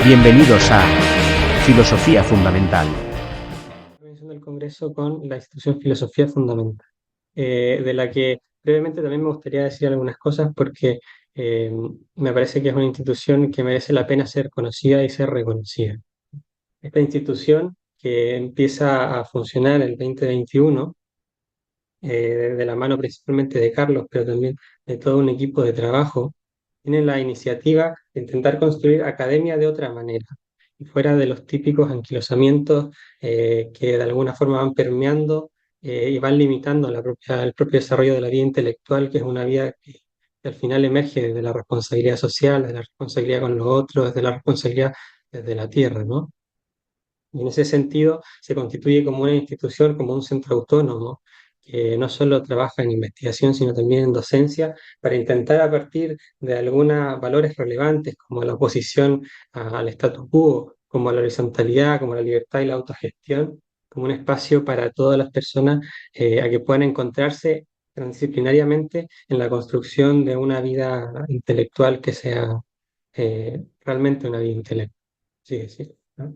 Bienvenidos a Filosofía Fundamental. Del Congreso con la institución Filosofía Fundamental, de la que brevemente también me gustaría decir algunas cosas porque me parece que es una institución que merece la pena ser conocida y ser reconocida. Esta institución que empieza a funcionar el 2021, de la mano principalmente de Carlos, pero también de todo un equipo de trabajo, tiene la iniciativa de intentar construir academia de otra manera y fuera de los típicos anquilosamientos que de alguna forma van permeando y van limitando el propio desarrollo de la vida intelectual, que es una vida que al final emerge desde la responsabilidad social, desde la responsabilidad con los otros, desde la responsabilidad desde la tierra, ¿no? Y en ese sentido se constituye como una institución, como un centro autónomo, que no solo trabaja en investigación, sino también en docencia, para intentar a partir de algunos valores relevantes, como la oposición al statu quo, como la horizontalidad, como la libertad y la autogestión, como un espacio para todas las personas a que puedan encontrarse transdisciplinariamente en la construcción de una vida intelectual que sea realmente una vida intelectual. Sí, sí, ¿no?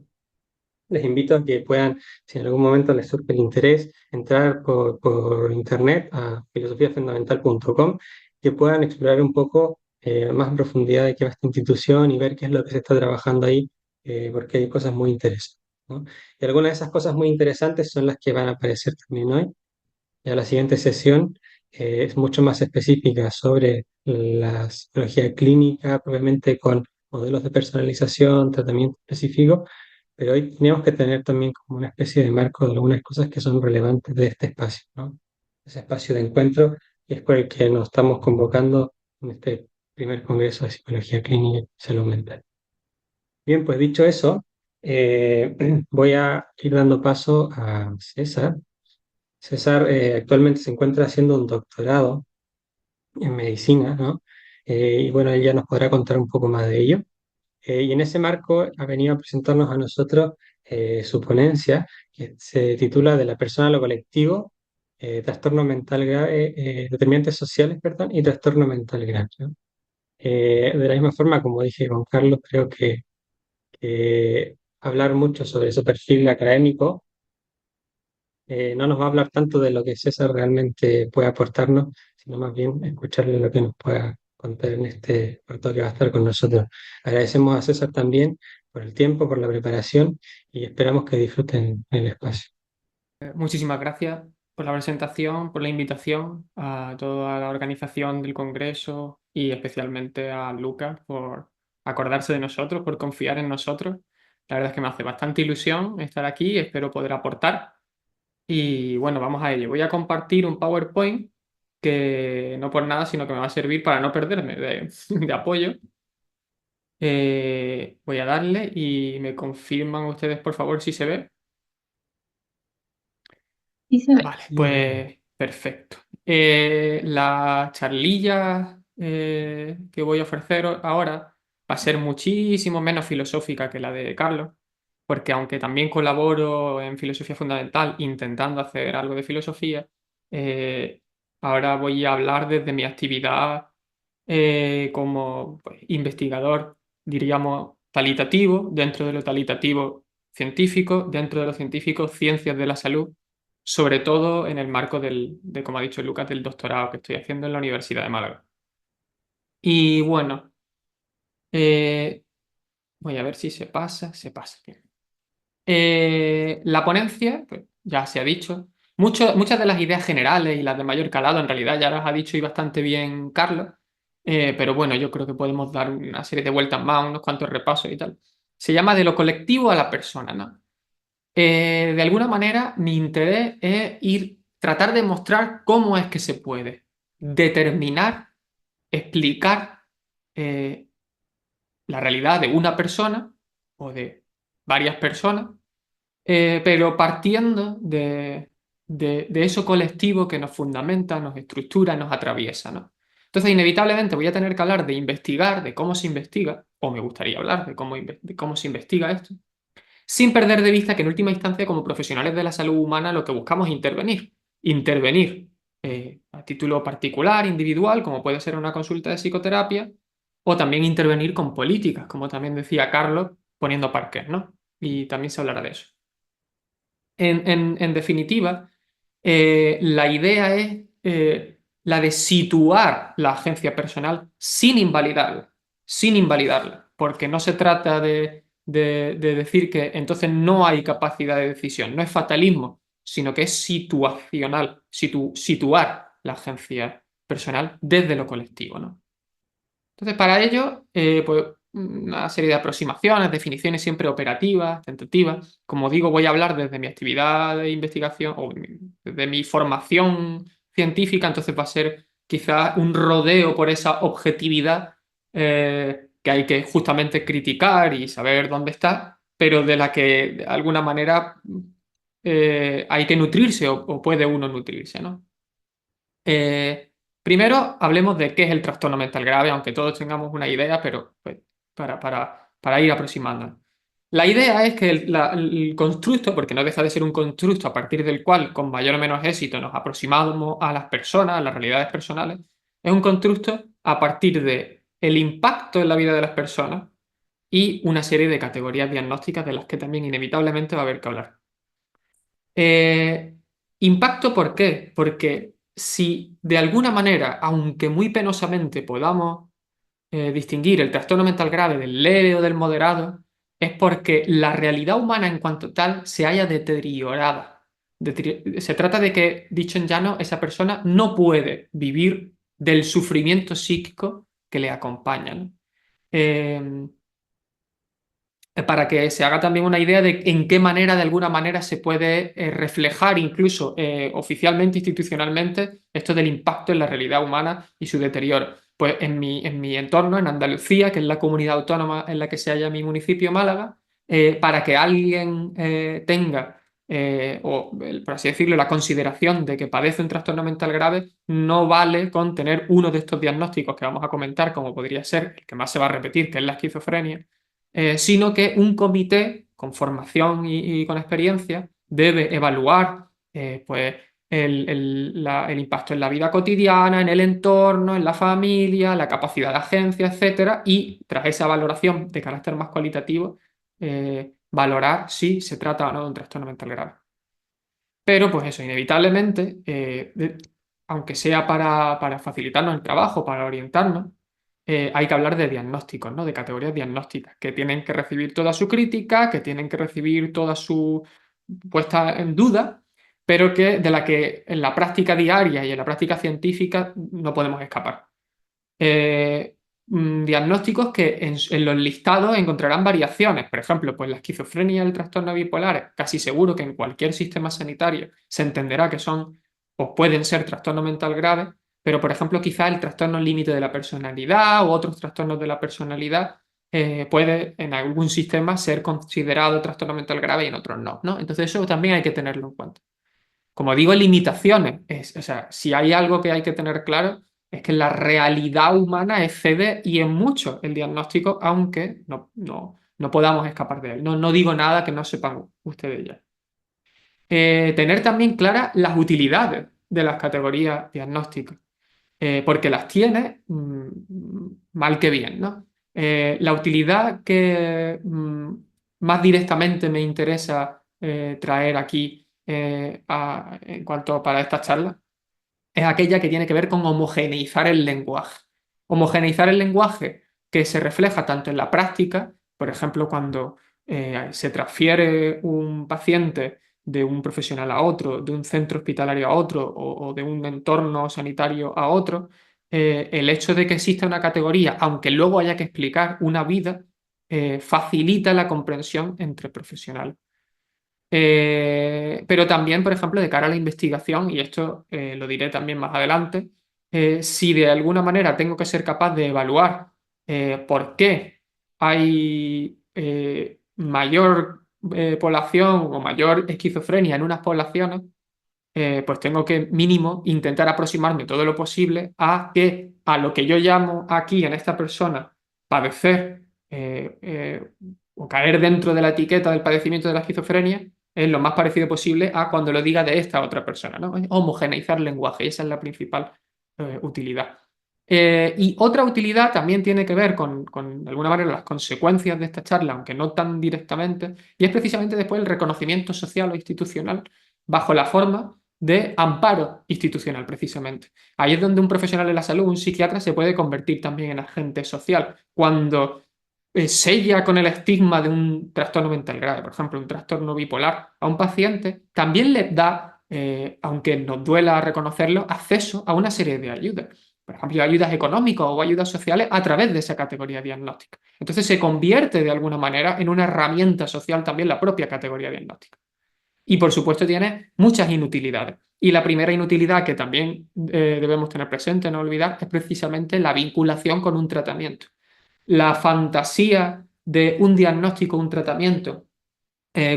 Les invito a que puedan, si en algún momento les surge el interés, entrar por internet a filosofiafundamental.com, que puedan explorar un poco más en profundidad de qué va esta institución y ver qué es lo que se está trabajando ahí, porque hay cosas muy interesantes, ¿no? Y algunas de esas cosas muy interesantes son las que van a aparecer también hoy. Ya la siguiente sesión es mucho más específica sobre la psicología clínica, probablemente con modelos de personalización, tratamiento específico, pero hoy tenemos que tener también como una especie de marco de algunas cosas que son relevantes de este espacio, ¿no? Ese espacio de encuentro que es por el que nos estamos convocando en este primer Congreso de Psicología Clínica y Salud Mental. Bien, pues dicho eso, voy a ir dando paso a César. César actualmente se encuentra haciendo un doctorado en medicina, ¿no? Y bueno, él ya nos podrá contar un poco más de ello. Y en ese marco ha venido a presentarnos a nosotros su ponencia, que se titula De la persona a lo colectivo, trastorno mental grave, determinantes sociales, perdón, y trastorno mental grave, ¿no? De la misma forma, como dije con Carlos, creo que hablar mucho sobre su perfil académico no nos va a hablar tanto de lo que César realmente puede aportarnos, sino más bien escucharle lo que nos pueda contar en este rato que va a estar con nosotros. Agradecemos a César también por el tiempo, por la preparación y esperamos que disfruten el espacio. Muchísimas gracias por la presentación, por la invitación a toda la organización del Congreso y especialmente a Lucas por acordarse de nosotros, por confiar en nosotros. La verdad es que me hace bastante ilusión estar aquí, espero poder aportar. Y bueno, vamos a ello. Voy a compartir un PowerPoint que no por nada, sino que me va a servir para no perderme de apoyo. Voy a darle y me confirman ustedes, por favor, si se ve. Sí se ve. Vale, pues perfecto. La charlilla que voy a ofrecer ahora va a ser muchísimo menos filosófica que la de Carlos, porque aunque también colaboro en Filosofía Fundamental intentando hacer algo de filosofía, ahora voy a hablar desde mi actividad como pues, investigador, diríamos, talitativo, dentro de lo talitativo científico, dentro de lo científico ciencias de la salud, sobre todo en el marco de, como ha dicho Lucas, del doctorado que estoy haciendo en la Universidad de Málaga. Y bueno, voy a ver si se pasa. Bien. La ponencia, pues ya se ha dicho. Muchas de las ideas generales y las de mayor calado, en realidad ya las ha dicho y bastante bien Carlos. Pero bueno, yo creo que podemos dar una serie de vueltas más, unos cuantos repasos y tal. Se llama De lo colectivo a la persona, ¿no? De alguna manera, mi interés es tratar de mostrar cómo es que se puede determinar, explicar la realidad de una persona o de varias personas, pero partiendo de eso colectivo que nos fundamenta, nos estructura, nos atraviesa, ¿no? Entonces, inevitablemente voy a tener que hablar de investigar, de cómo se investiga, o me gustaría hablar de cómo se investiga esto, sin perder de vista que en última instancia, como profesionales de la salud humana, lo que buscamos es intervenir. Intervenir a título particular, individual, como puede ser una consulta de psicoterapia, o también intervenir con políticas, como también decía Carlos, poniendo parques, ¿no? Y también se hablará de eso. En definitiva, la idea es la de situar la agencia personal sin invalidarla, porque no se trata de decir que entonces no hay capacidad de decisión, no es fatalismo, sino que es situacional, situar la agencia personal desde lo colectivo, ¿no? Entonces, para ello, pues una serie de aproximaciones, definiciones siempre operativas, tentativas. Como digo, voy a hablar desde mi actividad de investigación o desde mi formación científica, entonces va a ser quizás un rodeo por esa objetividad que hay que justamente criticar y saber dónde está, pero de la que de alguna manera hay que nutrirse o puede uno nutrirse, ¿no? Eh, Primero, hablemos de qué es el trastorno mental grave, aunque todos tengamos una idea, pero pues, para ir aproximando. La idea es que el constructo, porque no deja de ser un constructo a partir del cual, con mayor o menos éxito, nos aproximamos a las personas, a las realidades personales, es un constructo a partir de el impacto en la vida de las personas y una serie de categorías diagnósticas de las que también inevitablemente va a haber que hablar. Impacto, ¿por qué? Porque si de alguna manera, aunque muy penosamente, podamos distinguir el trastorno mental grave del leve o del moderado, es porque la realidad humana en cuanto tal se haya deteriorada. Se trata de que, dicho en llano, esa persona no puede vivir del sufrimiento psíquico que le acompaña, ¿no? Eh, para que se haga también una idea de en qué manera, de alguna manera, se puede reflejar incluso oficialmente, institucionalmente, esto del impacto en la realidad humana y su deterioro. Pues en mi entorno, en Andalucía, que es la comunidad autónoma en la que se halla mi municipio, Málaga, para que alguien tenga, por así decirlo, la consideración de que padece un trastorno mental grave, no vale con tener uno de estos diagnósticos que vamos a comentar, como podría ser el que más se va a repetir, que es la esquizofrenia, sino que un comité con formación y con experiencia debe evaluar pues, el impacto en la vida cotidiana, en el entorno, en la familia, la capacidad de agencia, etcétera, y tras esa valoración de carácter más cualitativo, valorar si se trata o no de un trastorno mental grave. Pero, pues eso, inevitablemente, aunque sea para facilitarnos el trabajo, para orientarnos, hay que hablar de diagnósticos, ¿no? De categorías diagnósticas, que tienen que recibir toda su crítica, que tienen que recibir toda su puesta en duda, pero de la que en la práctica diaria y en la práctica científica no podemos escapar. Diagnósticos que en los listados encontrarán variaciones. Por ejemplo, pues la esquizofrenia y el trastorno bipolar, casi seguro que en cualquier sistema sanitario se entenderá que son o pueden ser trastorno mental grave, pero por ejemplo, quizá el trastorno límite de la personalidad u otros trastornos de la personalidad puede en algún sistema ser considerado trastorno mental grave y en otros no, ¿no? Entonces eso también hay que tenerlo en cuenta. Como digo, limitaciones. O sea, si hay algo que hay que tener claro es que la realidad humana excede y en mucho el diagnóstico, aunque no podamos escapar de él. No digo nada que no sepan ustedes ya. Tener también claras las utilidades de las categorías diagnósticas, porque las tiene mal que bien, ¿no? La utilidad que más directamente me interesa traer aquí en cuanto para esta charla es aquella que tiene que ver con homogeneizar el lenguaje. Homogeneizar el lenguaje que se refleja tanto en la práctica, por ejemplo, cuando se transfiere un paciente de un profesional a otro, de un centro hospitalario a otro o de un entorno sanitario a otro, el hecho de que exista una categoría, aunque luego haya que explicar una vida, facilita la comprensión entre profesionales. Pero también, por ejemplo, de cara a la investigación, y esto lo diré también más adelante, si de alguna manera tengo que ser capaz de evaluar por qué hay mayor población o mayor esquizofrenia en unas poblaciones, pues tengo que mínimo intentar aproximarme todo lo posible a lo que yo llamo aquí en esta persona padecer o caer dentro de la etiqueta del padecimiento de la esquizofrenia es lo más parecido posible a cuando lo diga de esta otra persona, ¿no? Es homogeneizar el lenguaje y esa es la principal utilidad. Y otra utilidad también tiene que ver de alguna manera, las consecuencias de esta charla, aunque no tan directamente, y es precisamente después el reconocimiento social o institucional bajo la forma de amparo institucional, precisamente. Ahí es donde un profesional de la salud, un psiquiatra, se puede convertir también en agente social, cuando sella con el estigma de un trastorno mental grave, por ejemplo, un trastorno bipolar, a un paciente, también le da, aunque nos duela reconocerlo, acceso a una serie de ayudas. Por ejemplo, ayudas económicas o ayudas sociales a través de esa categoría diagnóstica. Entonces se convierte de alguna manera en una herramienta social también la propia categoría diagnóstica. Y por supuesto tiene muchas inutilidades. Y la primera inutilidad que también debemos tener presente, no olvidar, es precisamente la vinculación con un tratamiento. La fantasía de un diagnóstico, un tratamiento,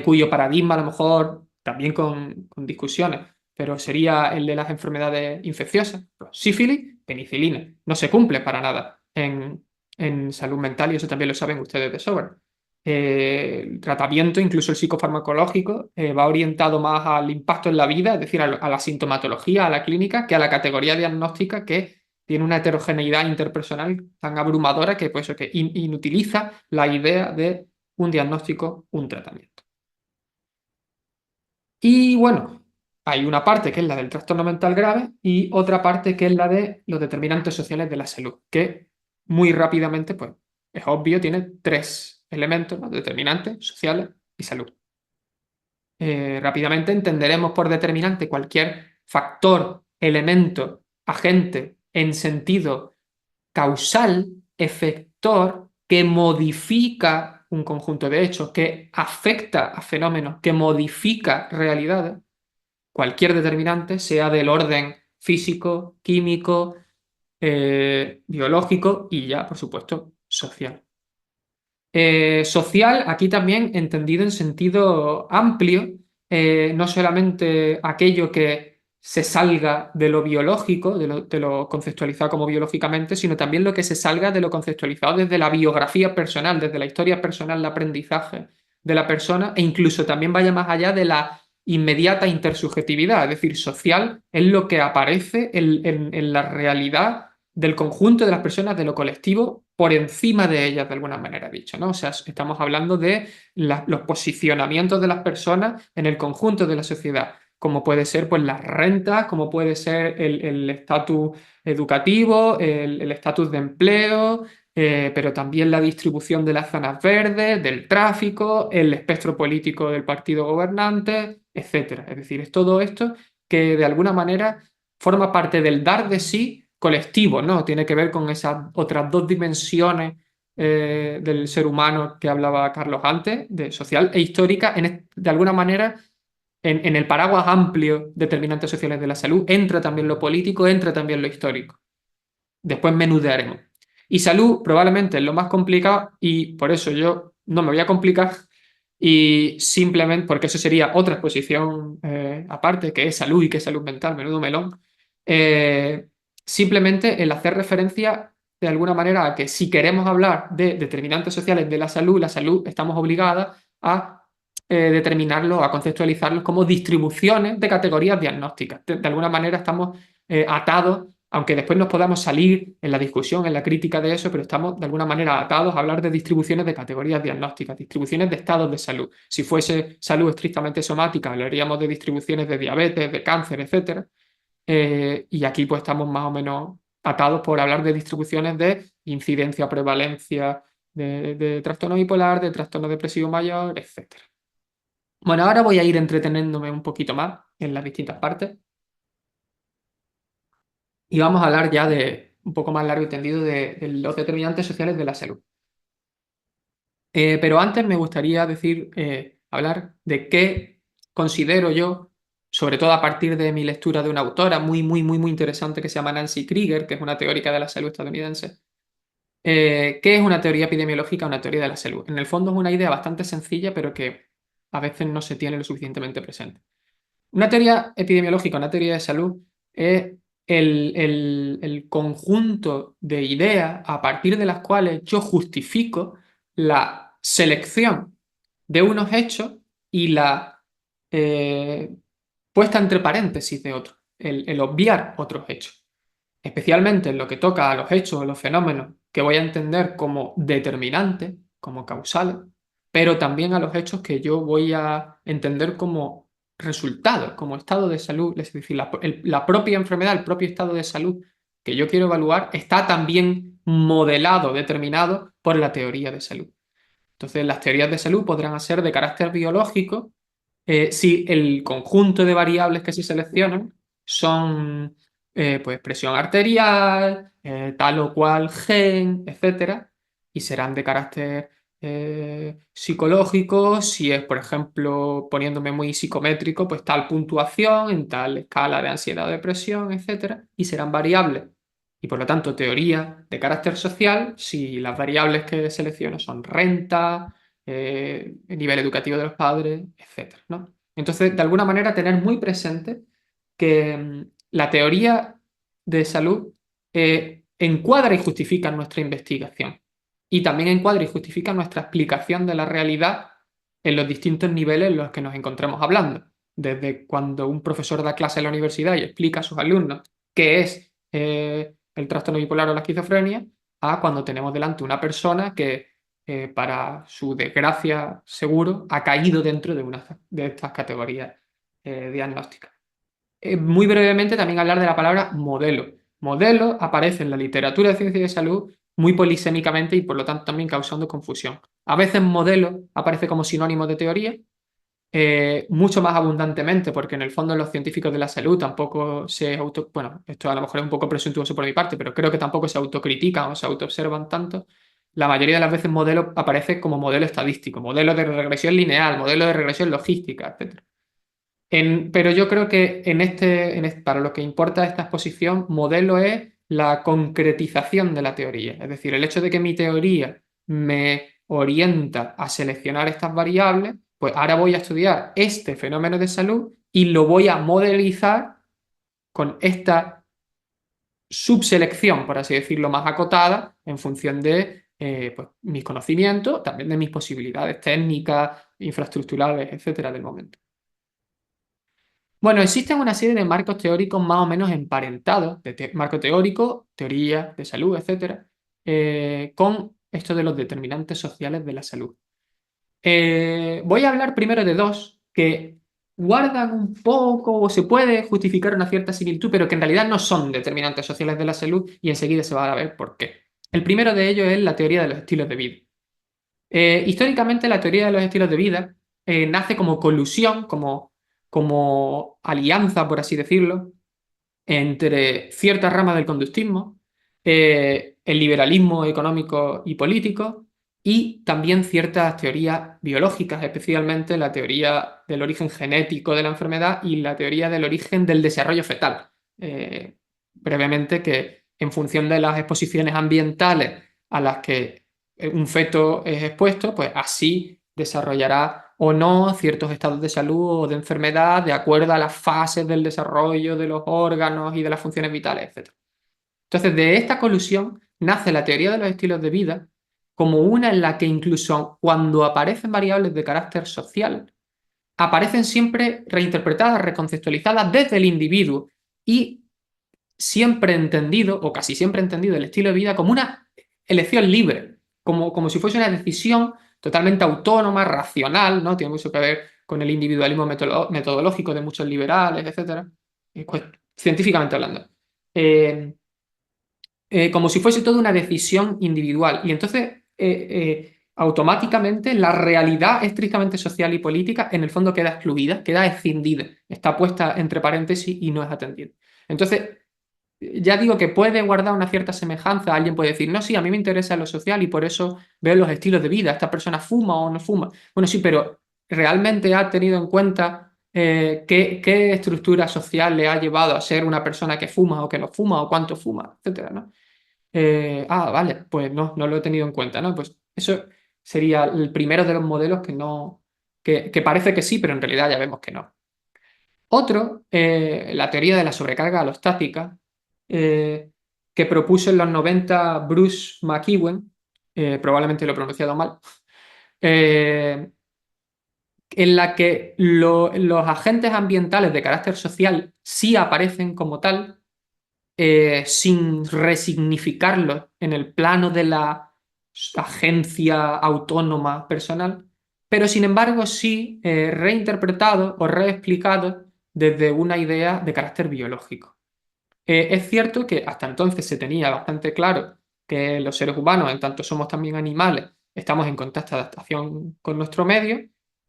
cuyo paradigma a lo mejor también con discusiones, pero sería el de las enfermedades infecciosas, sífilis, penicilina. No se cumple para nada en salud mental y eso también lo saben ustedes de sobra. El tratamiento, incluso el psicofarmacológico, va orientado más al impacto en la vida, es decir, a la sintomatología, a la clínica, que a la categoría diagnóstica que tiene una heterogeneidad interpersonal tan abrumadora que, pues, que inutiliza la idea de un diagnóstico, un tratamiento. Y bueno, hay una parte que es la del trastorno mental grave y otra parte que es la de los determinantes sociales de la salud, que muy rápidamente, pues es obvio, tiene tres elementos, ¿no? Determinantes, sociales y salud. Rápidamente entenderemos por determinante cualquier factor, elemento, agente en sentido causal, efector, que modifica un conjunto de hechos, que afecta a fenómenos, que modifica realidades, cualquier determinante, sea del orden físico, químico, biológico y ya, por supuesto, social. Social, aquí también entendido en sentido amplio, no solamente aquello que se salga de lo biológico, de lo conceptualizado como biológicamente, sino también lo que se salga de lo conceptualizado desde la biografía personal, desde la historia personal de aprendizaje de la persona, e incluso también vaya más allá de la inmediata intersubjetividad, es decir, social es lo que aparece en la realidad del conjunto de las personas, de lo colectivo, por encima de ellas, de alguna manera dicho, ¿no? O sea, estamos hablando de los posicionamientos de las personas en el conjunto de la sociedad, como puede ser pues, las rentas, como puede ser el estatus educativo, el estatus de empleo, pero también la distribución de las zonas verdes, del tráfico, el espectro político del partido gobernante, etcétera. Es decir, es todo esto que de alguna manera forma parte del dar de sí colectivo, ¿no? Tiene que ver con esas otras dos dimensiones del ser humano que hablaba Carlos antes, de social e histórica, de alguna manera en el paraguas amplio determinantes sociales de la salud entra también lo político, entra también lo histórico. Después menudearemos. Y salud probablemente es lo más complicado y por eso yo no me voy a complicar y simplemente, porque eso sería otra exposición aparte, que es salud y que es salud mental, menudo melón. Simplemente el hacer referencia de alguna manera a que si queremos hablar de determinantes sociales de la salud estamos obligadas a determinarlo, a conceptualizarlos como distribuciones de categorías diagnósticas. De alguna manera estamos atados, aunque después nos podamos salir en la discusión, en la crítica de eso, pero estamos de alguna manera atados a hablar de distribuciones de categorías diagnósticas, distribuciones de estados de salud. Si fuese salud estrictamente somática, hablaríamos de distribuciones de diabetes, de cáncer, etc. Y aquí pues estamos más o menos atados por hablar de distribuciones de incidencia, prevalencia de trastorno bipolar, de trastorno depresivo mayor, etc. Bueno, ahora voy a ir entreteniéndome un poquito más en las distintas partes y vamos a hablar ya de un poco más largo y tendido de los determinantes sociales de la salud. Pero antes me gustaría hablar de qué considero yo, sobre todo a partir de mi lectura de una autora muy interesante que se llama Nancy Krieger, que es una teórica de la salud estadounidense. ¿Qué es una teoría epidemiológica, una teoría de la salud? En el fondo es una idea bastante sencilla, pero que a veces no se tiene lo suficientemente presente. Una teoría epidemiológica, una teoría de salud, es el conjunto de ideas a partir de las cuales yo justifico la selección de unos hechos y la puesta entre paréntesis de otros, el obviar otros hechos. especialmente en lo que toca a los hechos o los fenómenos que voy a entender como determinantes, como causales, pero también a los hechos que yo voy a entender como resultados, como estado de salud, es decir, la propia enfermedad, el propio estado de salud que yo quiero evaluar está también modelado, determinado por la teoría de salud. Entonces, las teorías de salud podrán ser de carácter biológico si el conjunto de variables que se seleccionan son pues presión arterial, tal o cual gen, etcétera, y serán de carácter psicológico, si es, por ejemplo, poniéndome muy psicométrico, pues tal puntuación en tal escala de ansiedad o depresión, etcétera, y serán variables. Y por lo tanto, teoría de carácter social, si las variables que selecciono son renta, nivel educativo de los padres, etcétera, ¿no? Entonces, de alguna manera, tener muy presente que la teoría de salud encuadra y justifica nuestra investigación y también encuadra y justifica nuestra explicación de la realidad en los distintos niveles en los que nos encontramos hablando. Desde cuando un profesor da clase en la universidad y explica a sus alumnos qué es el trastorno bipolar o la esquizofrenia, a cuando tenemos delante una persona que para su desgracia, seguro, ha caído dentro de una de estas categorías diagnósticas. Muy brevemente también hablar de la palabra modelo. Modelo aparece en la literatura de ciencia y de salud muy polisémicamente y por lo tanto también causando confusión. A veces modelo aparece como sinónimo de teoría, mucho más abundantemente, porque en el fondo los científicos de la salud tampoco se auto... Bueno, esto a lo mejor es un poco presuntuoso por mi parte, pero creo que tampoco se autocritican o se autoobservan tanto. La mayoría de las veces modelo aparece como modelo estadístico, modelo de regresión lineal, modelo de regresión logística, etc. Pero yo creo que para lo que importa esta exposición, modelo es la concretización de la teoría. Es decir, el hecho de que mi teoría me orienta a seleccionar estas variables, pues ahora voy a estudiar este fenómeno de salud y lo voy a modelizar con esta subselección, por así decirlo, más acotada en función de pues, mis conocimientos, también de mis posibilidades técnicas, infraestructurales, etcétera, del momento. Bueno, existen una serie de marcos teóricos más o menos emparentados, marco teórico, teoría de salud, etcétera, con esto de los determinantes sociales de la salud. Voy a hablar primero de dos que guardan un poco o se puede justificar una cierta similitud, pero que en realidad no son determinantes sociales de la salud y enseguida se va a ver por qué. El primero de ellos es la teoría de los estilos de vida. Históricamente la teoría de los estilos de vida nace como colusión, como alianza, por así decirlo, entre ciertas ramas del conductismo, el liberalismo económico y político y también ciertas teorías biológicas, especialmente la teoría del origen genético de la enfermedad y la teoría del origen del desarrollo fetal. Brevemente, que en función de las exposiciones ambientales a las que un feto es expuesto, pues así desarrollará o no ciertos estados de salud o de enfermedad de acuerdo a las fases del desarrollo de los órganos y de las funciones vitales, etc. Entonces, de esta colusión nace la teoría de los estilos de vida como una en la que incluso cuando aparecen variables de carácter social, aparecen siempre reinterpretadas, reconceptualizadas desde el individuo y siempre entendido, o casi siempre entendido, el estilo de vida como una elección libre, como si fuese una decisión totalmente autónoma, racional, ¿no? Tiene mucho que ver con el individualismo metodológico de muchos liberales, etc. Pues, científicamente hablando. Como si fuese toda una decisión individual. Y entonces, automáticamente, la realidad estrictamente social y política, en el fondo, queda excluida, queda escindida, está puesta entre paréntesis y no es atendida. Entonces, ya digo que puede guardar una cierta semejanza. Alguien puede decir, no, sí, a mí me interesa lo social y por eso veo los estilos de vida. ¿Esta persona fuma o no fuma? Bueno, sí, pero ¿realmente ha tenido en cuenta qué estructura social le ha llevado a ser una persona que fuma o que no fuma o cuánto fuma, etcétera, ¿no? Vale, pues no lo he tenido en cuenta, ¿no? Pues eso sería el primero de los modelos que no, que parece que sí, pero en realidad ya vemos que no. Otro, la teoría de la sobrecarga alostática, que propuso en los 90 Bruce McEwen, probablemente lo he pronunciado mal, en la que los agentes ambientales de carácter social sí aparecen como tal, sin resignificarlo en el plano de la agencia autónoma personal, pero sin embargo sí reinterpretado o reexplicado desde una idea de carácter biológico. Es cierto que hasta entonces se tenía bastante claro que los seres humanos, en tanto somos también animales, estamos en constante adaptación con nuestro medio,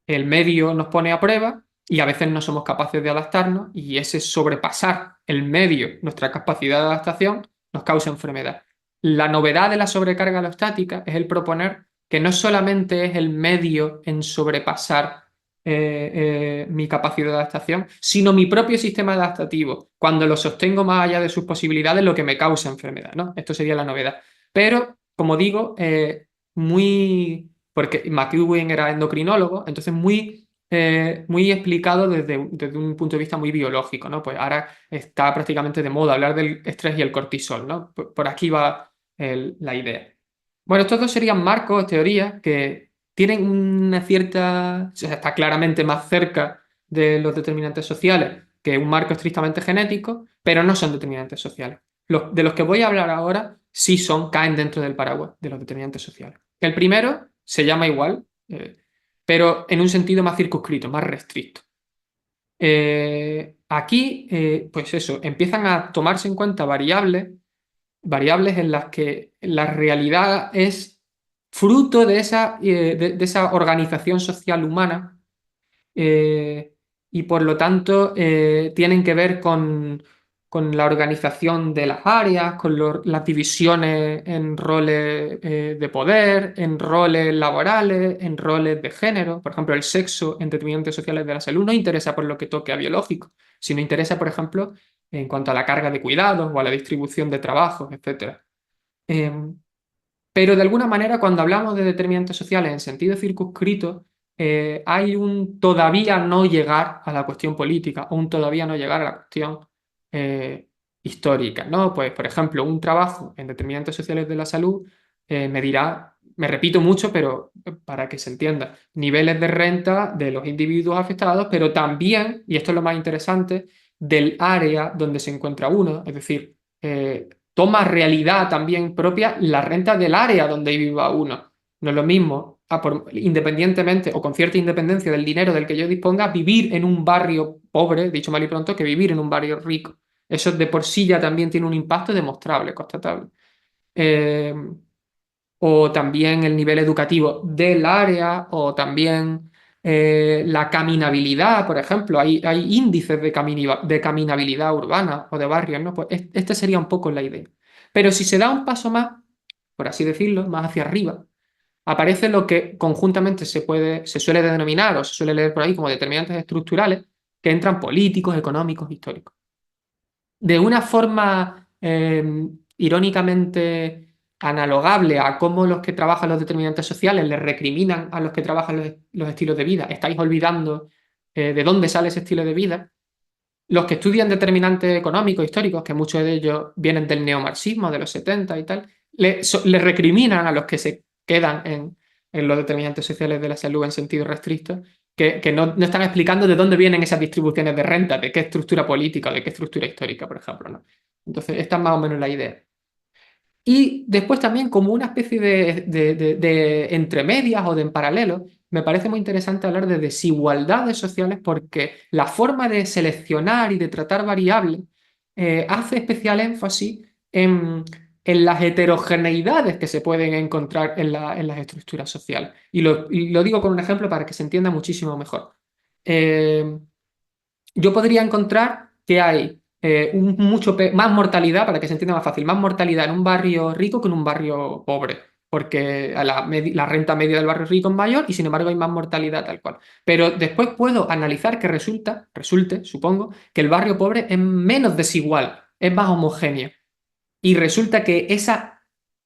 el medio nos pone a prueba y a veces no somos capaces de adaptarnos y ese sobrepasar el medio, nuestra capacidad de adaptación, nos causa enfermedad. La novedad de la sobrecarga alostática es el proponer que no solamente es el medio en sobrepasar mi capacidad de adaptación, sino mi propio sistema adaptativo, cuando lo sostengo más allá de sus posibilidades, lo que me causa enfermedad, ¿no? Esto sería la novedad. Pero, como digo, porque McEwen era endocrinólogo, entonces muy explicado desde un punto de vista muy biológico, ¿no? Pues ahora está prácticamente de moda hablar del estrés y el cortisol, ¿no? Por aquí va la idea. Bueno, estos dos serían marcos, teorías, que tienen una cierta, o sea, está claramente más cerca de los determinantes sociales que un marco estrictamente genético, pero no son determinantes sociales. De los que voy a hablar ahora sí caen dentro del paraguas de los determinantes sociales. El primero se llama igual, pero en un sentido más circunscrito, más restricto. Aquí, pues eso, empiezan a tomarse en cuenta variables en las que la realidad es fruto de esa organización social humana y por lo tanto tienen que ver con la organización de las áreas, con las divisiones en roles de poder, en roles laborales, en roles de género. Por ejemplo, el sexo en determinantes sociales de la salud no interesa por lo que toque a biológico, sino interesa, por ejemplo, en cuanto a la carga de cuidados o a la distribución de trabajos, etc. Pero de alguna manera, cuando hablamos de determinantes sociales en sentido circunscrito, hay un todavía no llegar a la cuestión política o un todavía no llegar a la cuestión eh, histórica, ¿no? Pues, por ejemplo, un trabajo en determinantes sociales de la salud me dirá, me repito mucho, pero para que se entienda, niveles de renta de los individuos afectados, pero también, y esto es lo más interesante, del área donde se encuentra uno, es decir, toma realidad también propia la renta del área donde viva uno. No es lo mismo, independientemente o con cierta independencia del dinero del que yo disponga, vivir en un barrio pobre, dicho mal y pronto, que vivir en un barrio rico. Eso de por sí ya también tiene un impacto demostrable, constatable. O también el nivel educativo del área, o también la caminabilidad, por ejemplo. Hay índices de caminabilidad urbana o de barrios, ¿no? Pues esta sería un poco la idea. Pero si se da un paso más, por así decirlo, más hacia arriba, aparece lo que conjuntamente se suele denominar o se suele leer por ahí como determinantes estructurales, que entran políticos, económicos, históricos. De una forma irónicamente analogable a cómo los que trabajan los determinantes sociales les recriminan a los que trabajan los estilos de vida, estáis olvidando de dónde sale ese estilo de vida. Los que estudian determinantes económicos, históricos, que muchos de ellos vienen del neomarxismo de los 70 y tal, le recriminan a los que se quedan en los determinantes sociales de la salud en sentido restricto, que no están explicando de dónde vienen esas distribuciones de renta, de qué estructura política o de qué estructura histórica, por ejemplo, ¿no? Entonces, esta es más o menos la idea. Y después también como una especie de entremedias o de en paralelo, me parece muy interesante hablar de desigualdades sociales porque la forma de seleccionar y de tratar variables hace especial énfasis en las heterogeneidades que se pueden encontrar en las estructuras sociales. Y lo digo con un ejemplo para que se entienda muchísimo mejor. Yo podría encontrar que hay más mortalidad, para que se entienda más fácil, más mortalidad en un barrio rico que en un barrio pobre, porque la renta media del barrio rico es mayor y sin embargo hay más mortalidad tal cual. Pero después puedo analizar que resulte, supongo, que el barrio pobre es menos desigual, es más homogéneo. Y resulta que esa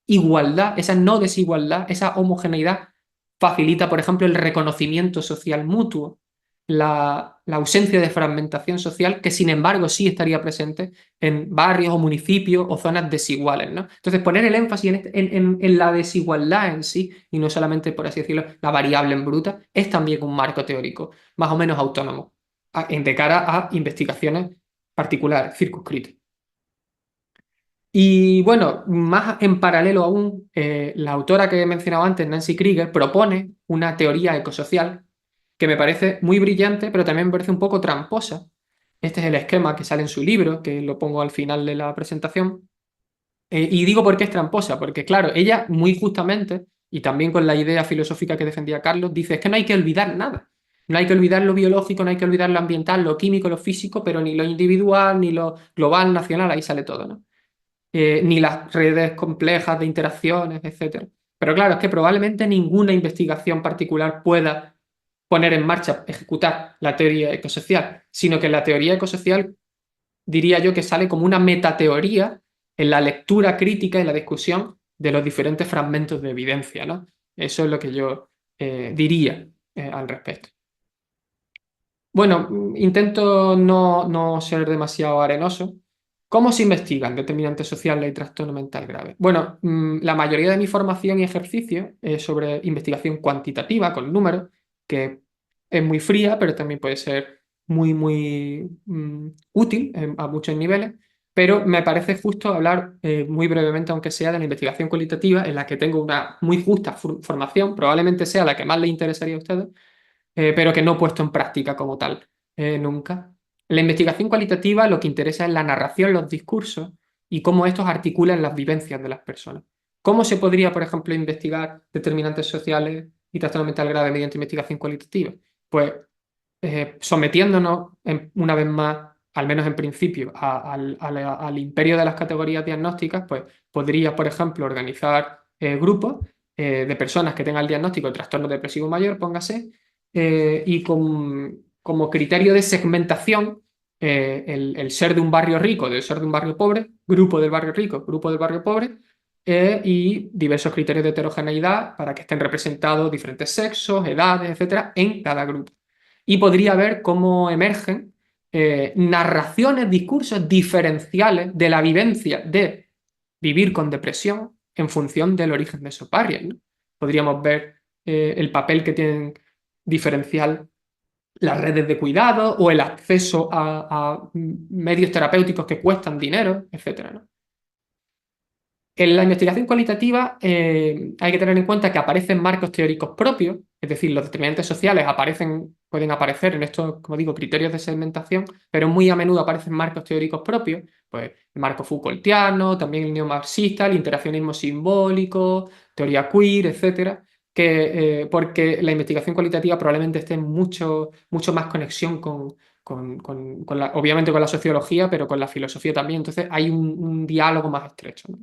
igualdad, esa no desigualdad, esa homogeneidad facilita, por ejemplo, el reconocimiento social mutuo, la ausencia de fragmentación social, que sin embargo sí estaría presente en barrios o municipios o zonas desiguales, ¿no? Entonces, poner el énfasis en la desigualdad en sí, y no solamente, por así decirlo, la variable en bruta, es también un marco teórico más o menos autónomo, de cara a investigaciones particulares, circunscritas. Y bueno, más en paralelo aún, la autora que he mencionado antes, Nancy Krieger, propone una teoría ecosocial que me parece muy brillante, pero también me parece un poco tramposa. Este es el esquema que sale en su libro, que lo pongo al final de la presentación. Y digo por qué es tramposa, porque claro, ella muy justamente, y también con la idea filosófica que defendía Carlos, dice es que no hay que olvidar nada. No hay que olvidar lo biológico, no hay que olvidar lo ambiental, lo químico, lo físico, pero ni lo individual, ni lo global, nacional, ahí sale todo, ¿no? Ni las redes complejas de interacciones, etcétera. Pero claro, es que probablemente ninguna investigación particular pueda poner en marcha, ejecutar la teoría ecosocial, sino que la teoría ecosocial diría yo que sale como una metateoría en la lectura crítica y la discusión de los diferentes fragmentos de evidencia, ¿no? Eso es lo que yo diría al respecto. Bueno, intento no ser demasiado arenoso. ¿Cómo se investigan determinantes sociales y trastorno mental grave? Bueno, la mayoría de mi formación y ejercicio es sobre investigación cuantitativa con números, que es muy fría, pero también puede ser muy útil a muchos niveles. Pero me parece justo hablar muy brevemente, aunque sea, de la investigación cualitativa, en la que tengo una muy justa formación, probablemente sea la que más les interesaría a ustedes, pero que no he puesto en práctica como tal, nunca. La investigación cualitativa lo que interesa es la narración, los discursos y cómo estos articulan las vivencias de las personas. ¿Cómo se podría, por ejemplo, investigar determinantes sociales y trastorno mental grave mediante investigación cualitativa? Pues sometiéndonos una vez más, al menos en principio, al imperio de las categorías diagnósticas, pues podría, por ejemplo, organizar grupos de personas que tengan el diagnóstico de trastorno depresivo mayor, póngase, y como criterio de segmentación, el ser de un barrio rico, del ser de un barrio pobre, grupo del barrio rico, grupo del barrio pobre, y diversos criterios de heterogeneidad para que estén representados diferentes sexos, edades, etcétera, en cada grupo. Y podría ver cómo emergen narraciones, discursos diferenciales de la vivencia de vivir con depresión en función del origen de esos barrios, ¿no? Podríamos ver el papel que tienen diferencial las redes de cuidado o el acceso a medios terapéuticos que cuestan dinero, etcétera, ¿no? En la investigación cualitativa hay que tener en cuenta que aparecen marcos teóricos propios, es decir, los determinantes sociales pueden aparecer en estos, como digo, criterios de segmentación, pero muy a menudo aparecen marcos teóricos propios, pues el marco Foucaultiano, también el neomarxista, el interaccionismo simbólico, teoría queer, etcétera, porque la investigación cualitativa probablemente esté en mucho más conexión obviamente con la sociología, pero con la filosofía también, entonces hay un diálogo más estrecho, ¿no?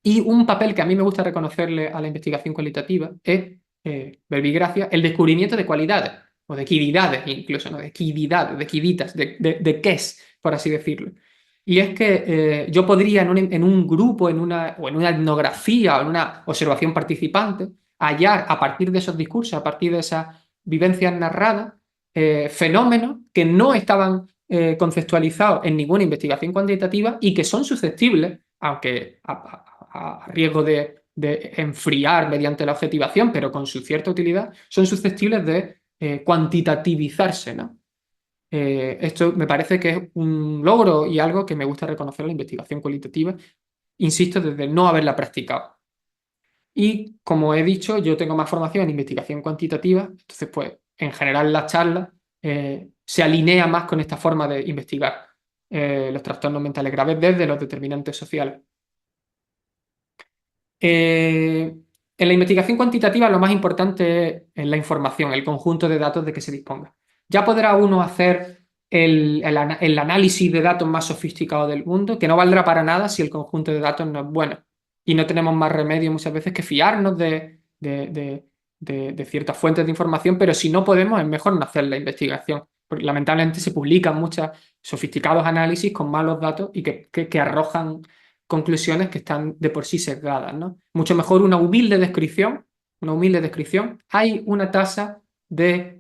Y un papel que a mí me gusta reconocerle a la investigación cualitativa es, verbigracia, el descubrimiento de cualidades, o de quididades incluso, ¿no? De quididades, de quiditas, de ques, por así decirlo. Y es que yo podría en un grupo, o en una etnografía o en una observación participante, hallar a partir de esos discursos, a partir de esas vivencias narradas, fenómenos que no estaban conceptualizados en ninguna investigación cuantitativa y que son susceptibles, aunque a riesgo de enfriar mediante la objetivación, pero con su cierta utilidad, son susceptibles de cuantitativizarse, ¿no? Esto me parece que es un logro y algo que me gusta reconocer en la investigación cualitativa, insisto, desde no haberla practicado. Y como he dicho, yo tengo más formación en investigación cuantitativa, entonces pues en general la charla se alinea más con esta forma de investigar los trastornos mentales graves desde los determinantes sociales. En la investigación cuantitativa lo más importante es la información, el conjunto de datos de que se disponga. Ya podrá uno hacer el análisis de datos más sofisticado del mundo, que no valdrá para nada si el conjunto de datos no es bueno. Y no tenemos más remedio muchas veces que fiarnos de ciertas fuentes de información, pero si no podemos es mejor no hacer la investigación, porque lamentablemente se publican muchos sofisticados análisis con malos datos y que arrojan conclusiones que están de por sí sesgadas, ¿no? Mucho mejor una humilde descripción. Hay una tasa de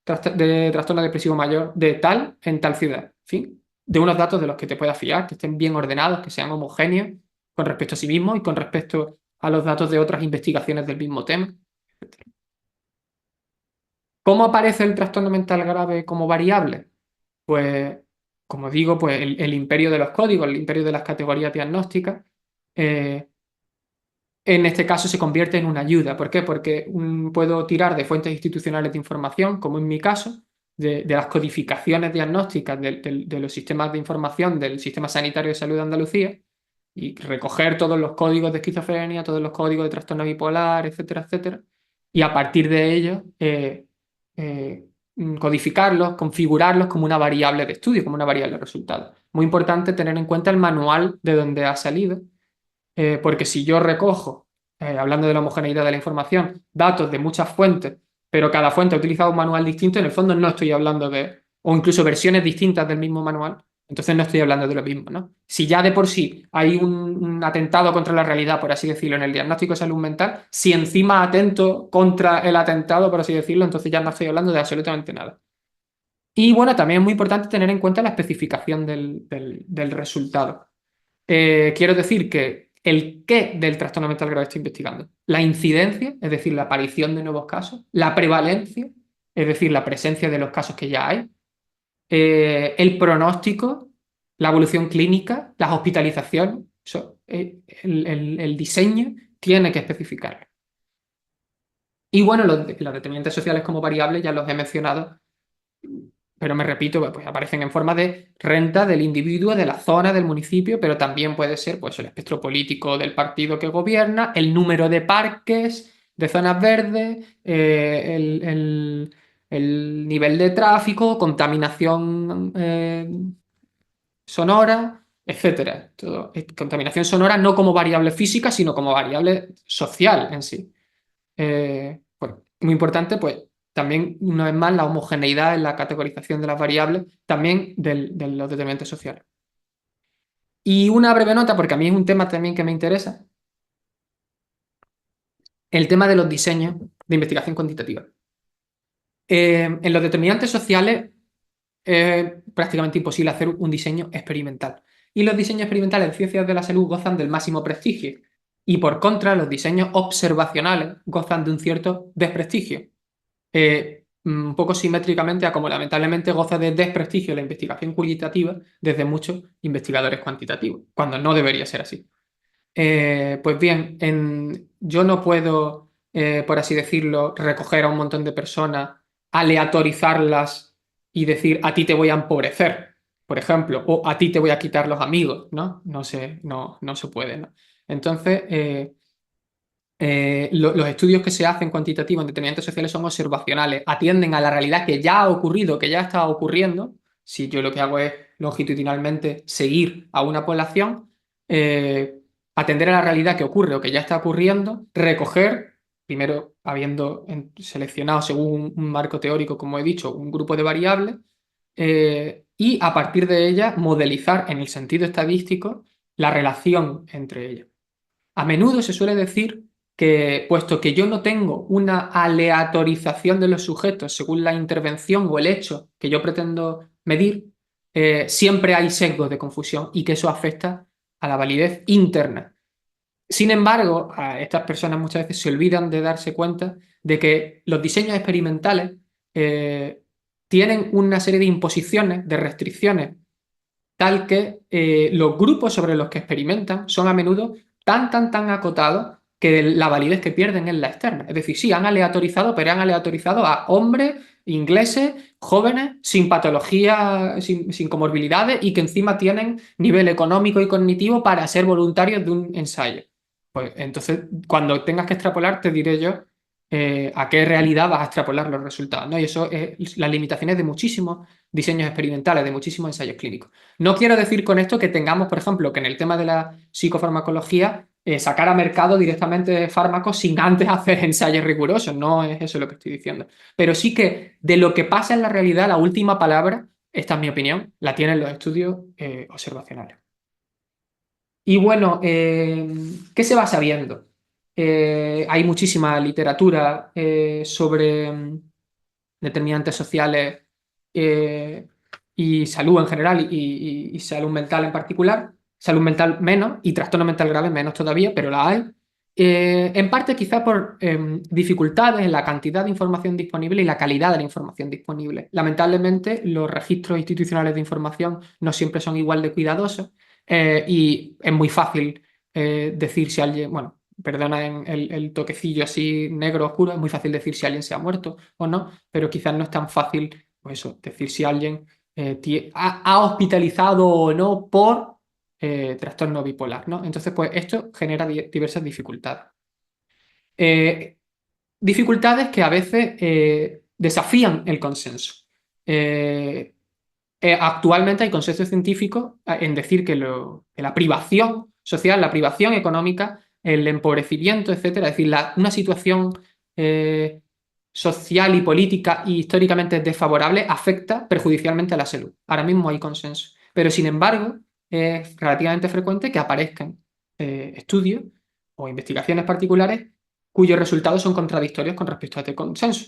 trastorno depresivo mayor de tal en tal ciudad, en fin, de unos datos de los que te puedas fiar, que estén bien ordenados, que sean homogéneos con respecto a sí mismo y con respecto a los datos de otras investigaciones del mismo tema. ¿Cómo aparece el trastorno mental grave como variable? Pues como digo, pues el imperio de los códigos, el imperio de las categorías diagnósticas, eh, en este caso se convierte en una ayuda. ¿Por qué? Porque puedo tirar de fuentes institucionales de información, como en mi caso, de las codificaciones diagnósticas de los sistemas de información del Sistema Sanitario de Salud de Andalucía y recoger todos los códigos de esquizofrenia, todos los códigos de trastorno bipolar, etcétera, etcétera, y a partir de ellos eh, codificarlos, configurarlos como una variable de estudio, como una variable de resultado. Muy importante tener en cuenta el manual de donde ha salido, porque si yo recojo, hablando de la homogeneidad de la información, datos de muchas fuentes, pero cada fuente ha utilizado un manual distinto, en el fondo no estoy hablando de, o incluso versiones distintas del mismo manual, entonces no estoy hablando de lo mismo, ¿no? Si ya de por sí hay un atentado contra la realidad, por así decirlo, en el diagnóstico de salud mental, si encima atento contra el atentado, por así decirlo, entonces ya no estoy hablando de absolutamente nada. Y bueno, también es muy importante tener en cuenta la especificación del resultado. Quiero decir que el qué del trastorno mental grave estoy investigando. La incidencia, es decir, la aparición de nuevos casos. La prevalencia, es decir, la presencia de los casos que ya hay. El pronóstico, la evolución clínica, las hospitalizaciones. El diseño tiene que especificarlo. Y bueno, los determinantes sociales como variables ya los he mencionado, pero me repito, pues aparecen en forma de renta del individuo, de la zona, del municipio, pero también puede ser pues, el espectro político del partido que gobierna, el número de parques, de zonas verdes, el nivel de tráfico, contaminación sonora, etcétera. Contaminación sonora no como variable física, sino como variable social en sí. Pues, muy importante, pues también, una vez más, la homogeneidad en la categorización de las variables, también de los determinantes sociales. Y una breve nota, porque a mí es un tema también que me interesa, el tema de los diseños de investigación cuantitativa. En los determinantes sociales es prácticamente imposible hacer un diseño experimental. Y los diseños experimentales de ciencias de la salud gozan del máximo prestigio. Y por contra, los diseños observacionales gozan de un cierto desprestigio. Un poco simétricamente a como lamentablemente goza de desprestigio la investigación cualitativa desde muchos investigadores cuantitativos, cuando no debería ser así. Pues bien, yo no puedo, por así decirlo, recoger a un montón de personas, aleatorizarlas y decir a ti te voy a empobrecer, por ejemplo, o a ti te voy a quitar los amigos, ¿no? No se puede, ¿no? Entonces, los estudios que se hacen cuantitativos en determinantes sociales son observacionales, atienden a la realidad que ya ha ocurrido, que ya está ocurriendo. Si yo lo que hago es longitudinalmente seguir a una población, atender a la realidad que ocurre o que ya está ocurriendo, recoger, primero habiendo seleccionado según un marco teórico, como he dicho, un grupo de variables, y a partir de ellas modelizar en el sentido estadístico la relación entre ellas. A menudo se suele decir que, puesto que yo no tengo una aleatorización de los sujetos según la intervención o el hecho que yo pretendo medir, siempre hay sesgos de confusión y que eso afecta a la validez interna. Sin embargo, a estas personas muchas veces se olvidan de darse cuenta de que los diseños experimentales tienen una serie de imposiciones, de restricciones, tal que los grupos sobre los que experimentan son a menudo tan acotados que la validez que pierden es la externa. Es decir, sí, han aleatorizado, pero han aleatorizado a hombres ingleses, jóvenes, sin patología, sin comorbilidades y que encima tienen nivel económico y cognitivo para ser voluntarios de un ensayo. Pues entonces, cuando tengas que extrapolar, te diré yo a qué realidad vas a extrapolar los resultados, ¿no? Y eso es las limitaciones de muchísimos diseños experimentales, de muchísimos ensayos clínicos. No quiero decir con esto que tengamos, por ejemplo, que en el tema de la psicofarmacología, sacar a mercado directamente fármacos sin antes hacer ensayos rigurosos. No es eso lo que estoy diciendo. Pero sí que de lo que pasa en la realidad, la última palabra, esta es mi opinión, la tienen los estudios observacionales. Y bueno, ¿qué se va sabiendo? Hay muchísima literatura sobre determinantes sociales y salud en general y salud mental en particular. Salud mental menos y trastorno mental grave menos todavía, pero la hay. En parte quizá por dificultades en la cantidad de información disponible y la calidad de la información disponible. Lamentablemente, los registros institucionales de información no siempre son igual de cuidadosos y es muy fácil decir si alguien, bueno, perdona el toquecillo así negro oscuro, es muy fácil decir si alguien se ha muerto o no, pero quizás no es tan fácil, pues eso, decir si alguien ha hospitalizado o no por trastorno bipolar, ¿no? Entonces, pues esto genera diversas dificultades. Eh, Dificultades que a veces desafían el consenso. Actualmente hay consenso científico en decir que la privación social, la privación económica, el empobrecimiento, etcétera, es decir, una situación social y política y históricamente desfavorable afecta perjudicialmente a la salud. Ahora mismo hay consenso. Pero sin embargo, es relativamente frecuente que aparezcan estudios o investigaciones particulares cuyos resultados son contradictorios con respecto a este consenso.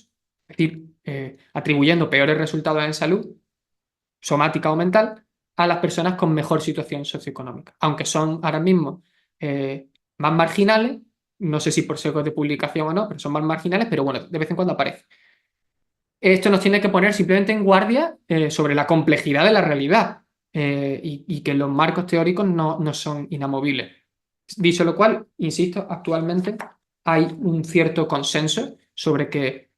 Es decir, atribuyendo peores resultados en salud somática o mental a las personas con mejor situación socioeconómica, aunque son ahora mismo más marginales, no sé si por sesgos de publicación o no, pero son más marginales, pero bueno, de vez en cuando aparece. Esto nos tiene que poner simplemente en guardia sobre la complejidad de la realidad y que los marcos teóricos no son inamovibles. Dicho lo cual, insisto, actualmente hay un cierto consenso sobre que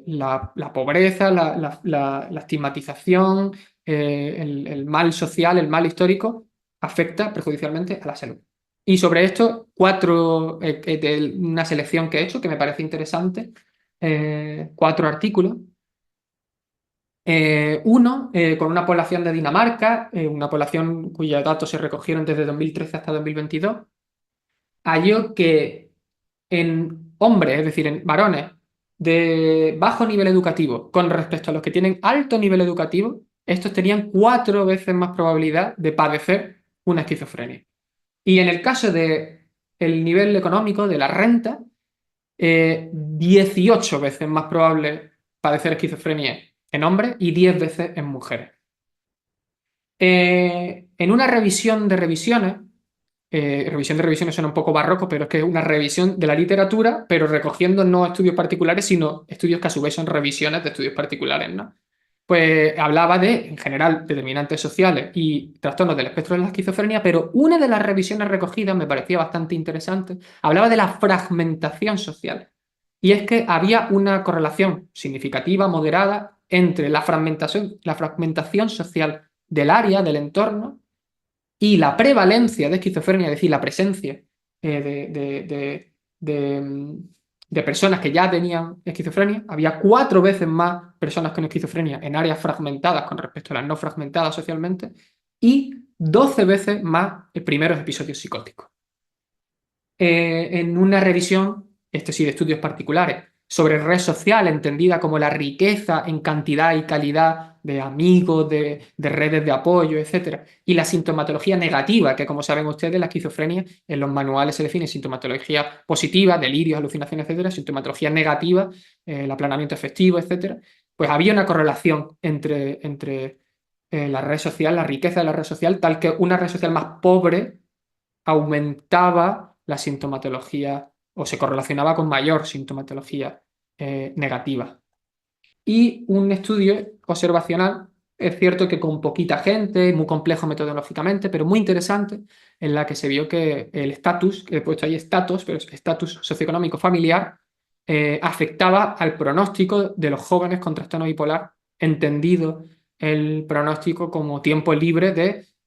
la pobreza, la estigmatización, el mal social, el mal histórico, afecta perjudicialmente a la salud. Y sobre esto, una selección que he hecho que me parece interesante, 4 artículos. Uno, con una población de Dinamarca, una población cuyos datos se recogieron desde 2013 hasta 2022, halló que en hombres, es decir, en varones de bajo nivel educativo con respecto a los que tienen alto nivel educativo, estos tenían 4 veces más probabilidad de padecer una esquizofrenia. Y en el caso del nivel económico, de la renta, 18 veces más probable padecer esquizofrenia en hombres y 10 veces en mujeres. En una revisión de revisiones suena un poco barroco, pero es que es una revisión de la literatura, pero recogiendo no estudios particulares, sino estudios que a su vez son revisiones de estudios particulares, ¿no? Pues hablaba de, en general, determinantes sociales y trastornos del espectro de la esquizofrenia, pero una de las revisiones recogidas me parecía bastante interesante, hablaba de la fragmentación social. Y es que había una correlación significativa, moderada, entre la fragmentación social del área, del entorno, y la prevalencia de esquizofrenia, es decir, la presencia de personas que ya tenían esquizofrenia. Había 4 veces más personas con esquizofrenia en áreas fragmentadas con respecto a las no fragmentadas socialmente y 12 veces más primeros episodios psicóticos. En una revisión, este sí, de estudios particulares, sobre red social, entendida como la riqueza en cantidad y calidad de amigos, de redes de apoyo, etc. Y la sintomatología negativa, que como saben ustedes, la esquizofrenia en los manuales se define sintomatología positiva, delirios, alucinaciones, etc. Sintomatología negativa, el aplanamiento afectivo, etc. Pues había una correlación entre la red social, la riqueza de la red social, tal que una red social más pobre aumentaba la sintomatología o se correlacionaba con mayor sintomatología negativa. Y un estudio observacional, es cierto que con poquita gente, muy complejo metodológicamente, pero muy interesante, en la que se vio que el estatus, que he puesto ahí estatus, pero es estatus socioeconómico familiar, afectaba al pronóstico de los jóvenes con trastorno bipolar, entendido el pronóstico como tiempo libre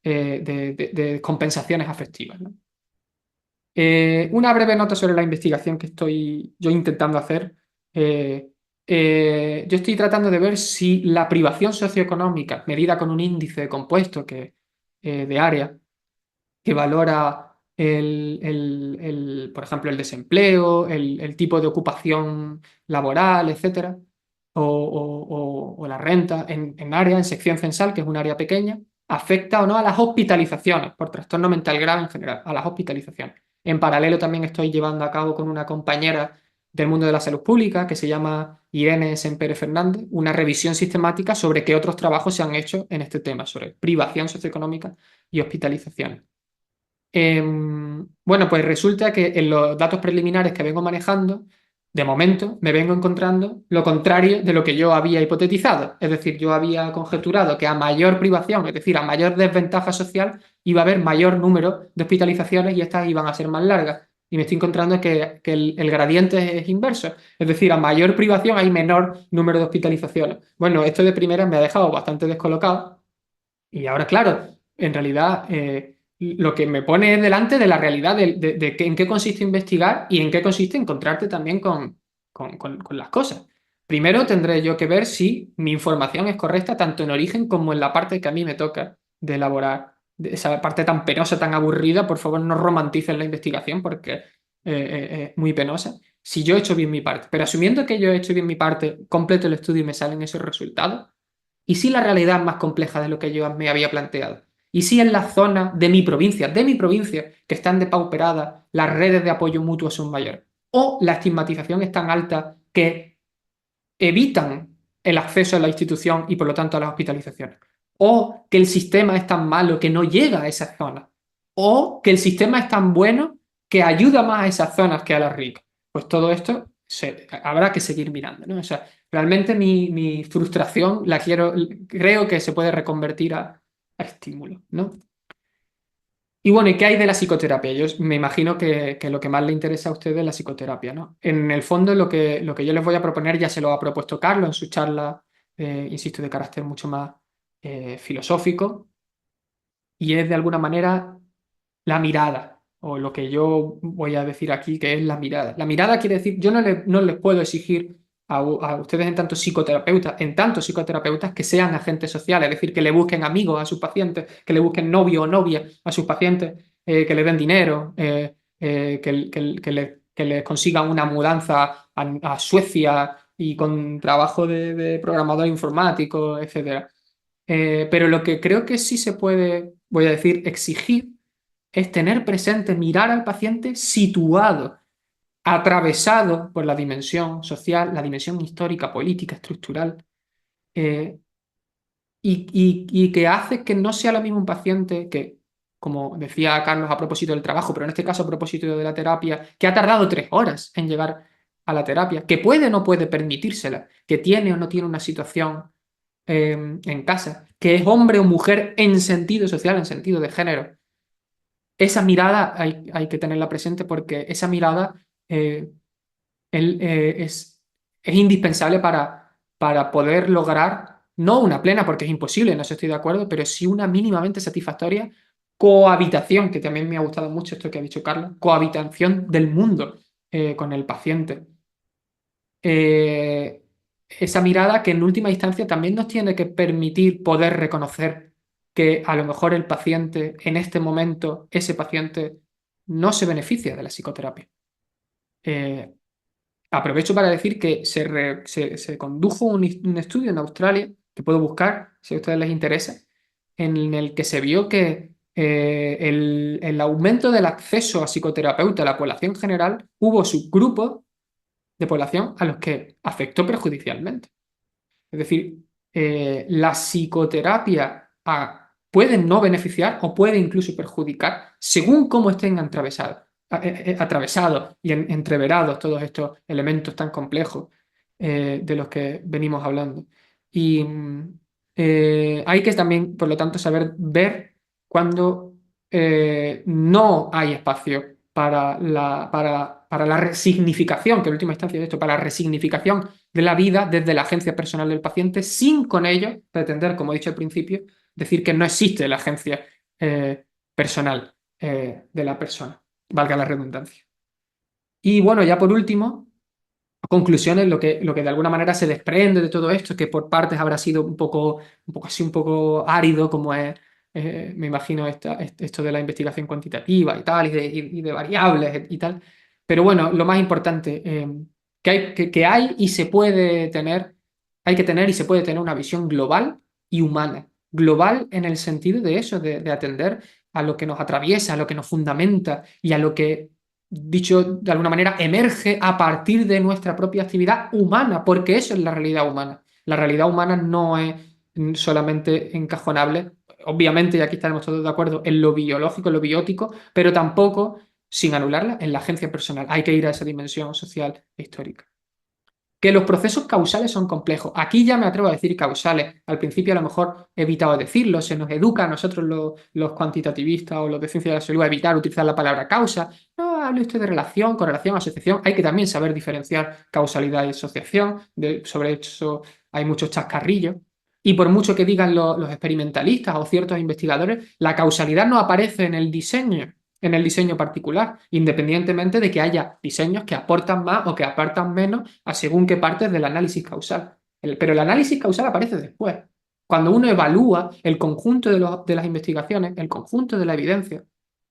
de compensaciones afectivas, ¿no? Una breve nota sobre la investigación que estoy yo intentando hacer. Yo estoy tratando de ver si la privación socioeconómica, medida con un índice compuesto de área, que valora por ejemplo, el desempleo, el tipo de ocupación laboral, etcétera, o la renta en área, en sección censal, que es un área pequeña, afecta o no a las hospitalizaciones por trastorno mental grave en general, a las hospitalizaciones. En paralelo también estoy llevando a cabo con una compañera del mundo de la salud pública que se llama Irene Sempere Fernández, una revisión sistemática sobre qué otros trabajos se han hecho en este tema, sobre privación socioeconómica y hospitalizaciones. Bueno, pues resulta que en los datos preliminares que vengo manejando, de momento me vengo encontrando lo contrario de lo que yo había hipotetizado. Es decir, yo había conjeturado que a mayor privación, es decir, a mayor desventaja social, iba a haber mayor número de hospitalizaciones y estas iban a ser más largas. Y me estoy encontrando que el gradiente es inverso. Es decir, a mayor privación hay menor número de hospitalizaciones. Bueno, esto de primera me ha dejado bastante descolocado. Y ahora, claro, en realidad lo que me pone es delante de la realidad en qué consiste investigar y en qué consiste encontrarte también con las cosas. Primero tendré yo que ver si mi información es correcta tanto en origen como en la parte que a mí me toca de elaborar. De esa parte tan penosa, tan aburrida, por favor no romanticen la investigación porque es muy penosa. Si yo he hecho bien mi parte, pero asumiendo que yo he hecho bien mi parte, completo el estudio y me salen esos resultados. ¿Y si la realidad es más compleja de lo que yo me había planteado? ¿Y si en la zona de mi provincia, que están depauperadas, las redes de apoyo mutuo son mayores? ¿O la estigmatización es tan alta que evitan el acceso a la institución y por lo tanto a las hospitalizaciones? ¿O que el sistema es tan malo que no llega a esas zonas? ¿O que el sistema es tan bueno que ayuda más a esas zonas que a las ricas? Pues todo esto habrá que seguir mirando, ¿no? O sea, realmente mi frustración creo que se puede reconvertir a estímulo, ¿no? Y bueno, ¿y qué hay de la psicoterapia? Yo me imagino que lo que más le interesa a ustedes es la psicoterapia, ¿no? En el fondo, lo que yo les voy a proponer ya se lo ha propuesto Carlos en su charla, insisto, de carácter mucho más filosófico, y es de alguna manera la mirada, o lo que yo voy a decir aquí, que es la mirada. La mirada quiere decir, yo no les puedo exigir a ustedes en tantos psicoterapeutas que sean agentes sociales, es decir, que le busquen amigos a sus pacientes, que le busquen novio o novia a sus pacientes, que le den dinero, que les consigan una mudanza a Suecia y con trabajo de programador informático, etcétera. Pero lo que creo que sí se puede, voy a decir, exigir es tener presente, mirar al paciente situado, atravesado por la dimensión social, la dimensión histórica, política, estructural, eh, y que hace que no sea lo mismo un paciente que, como decía Carlos a propósito del trabajo, pero en este caso a propósito de la terapia, que ha tardado 3 horas en llegar a la terapia, que puede o no puede permitírsela, que tiene o no tiene una situación en casa, que es hombre o mujer en sentido social, en sentido de género. Esa mirada hay que tenerla presente porque esa mirada eh, es indispensable para poder lograr, no una plena, porque es imposible, no estoy de acuerdo, pero sí una mínimamente satisfactoria cohabitación, que también me ha gustado mucho esto que ha dicho Carlos, cohabitación del mundo con el paciente. Eh, esa mirada que en última instancia también nos tiene que permitir poder reconocer que a lo mejor el paciente, en este momento, ese paciente no se beneficia de la psicoterapia. Eh, Aprovecho para decir que se condujo un estudio en Australia, que puedo buscar si a ustedes les interesa, en el que se vio que el aumento del acceso a psicoterapeuta a la población general, hubo subgrupos de población a los que afectó perjudicialmente. Es decir, la psicoterapia puede no beneficiar o puede incluso perjudicar según cómo estén atravesados y entreverados todos estos elementos tan complejos de los que venimos hablando. Y hay que también, por lo tanto, saber ver cuando no hay espacio para la resignificación, que en última instancia es esto, para la resignificación de la vida desde la agencia personal del paciente, sin con ello pretender, como he dicho al principio, decir que no existe la agencia personal de la persona, valga la redundancia. Y bueno, ya por último, conclusiones, lo que de alguna manera se desprende de todo esto, que por partes habrá sido un poco árido, como es, me imagino, esto de la investigación cuantitativa y tal, y de variables y tal. Pero bueno, lo más importante, que hay y se puede tener, hay que tener y se puede tener una visión global y humana. Global en el sentido de eso, de atender a lo que nos atraviesa, a lo que nos fundamenta y a lo que, dicho de alguna manera, emerge a partir de nuestra propia actividad humana, porque eso es la realidad humana. La realidad humana no es solamente encajonable, obviamente, y aquí estaremos todos de acuerdo, en lo biológico, en lo biótico, pero tampoco sin anularla en la agencia personal. Hay que ir a esa dimensión social e histórica. Que los procesos causales son complejos. Aquí ya me atrevo a decir causales. Al principio a lo mejor he evitado decirlo, se nos educa a nosotros los cuantitativistas o los de ciencia de la salud a evitar utilizar la palabra causa. No, hable usted de relación, correlación, asociación. Hay que también saber diferenciar causalidad y asociación. Sobre eso hay muchos chascarrillos. Y por mucho que digan los experimentalistas o ciertos investigadores, la causalidad no aparece en el diseño particular, independientemente de que haya diseños que aportan más o que aportan menos a según qué partes del análisis causal. Pero el análisis causal aparece después, cuando uno evalúa el conjunto de las investigaciones, el conjunto de la evidencia,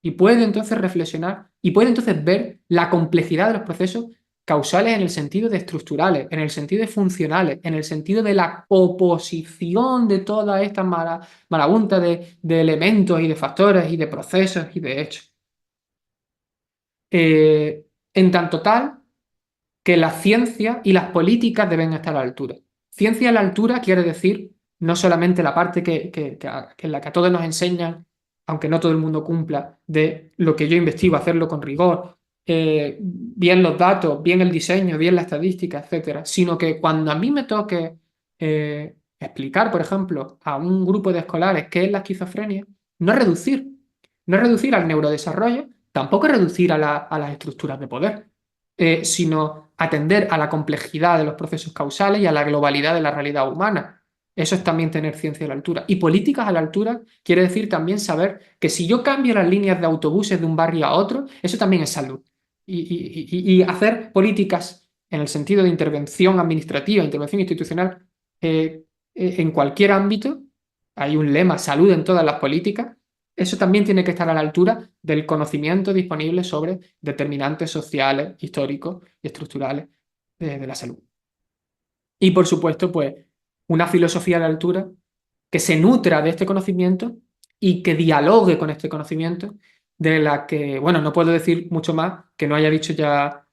y puede entonces reflexionar y puede entonces ver la complejidad de los procesos causales en el sentido de estructurales, en el sentido de funcionales, en el sentido de la oposición de toda esta marabunta de elementos y de factores y de procesos y de hechos. En tanto tal que la ciencia y las políticas deben estar a la altura. Ciencia a la altura quiere decir no solamente la parte que en la que a todos nos enseñan, aunque no todo el mundo cumpla, de lo que yo investigo, hacerlo con rigor, bien los datos, bien el diseño, bien la estadística, etcétera, sino que cuando a mí me toque explicar, por ejemplo, a un grupo de escolares qué es la esquizofrenia, no es reducir, no es reducir al neurodesarrollo, tampoco es reducir a las estructuras de poder, sino atender a la complejidad de los procesos causales y a la globalidad de la realidad humana. Eso es también tener ciencia a la altura. Y políticas a la altura quiere decir también saber que si yo cambio las líneas de autobuses de un barrio a otro, eso también es salud. Y hacer políticas en el sentido de intervención administrativa, intervención institucional, en cualquier ámbito, hay un lema, salud en todas las políticas, eso también tiene que estar a la altura del conocimiento disponible sobre determinantes sociales, históricos y estructurales de la salud. Y por supuesto, pues, una filosofía a la altura que se nutra de este conocimiento y que dialogue con este conocimiento, de la que, bueno, no puedo decir mucho más que no haya dicho ya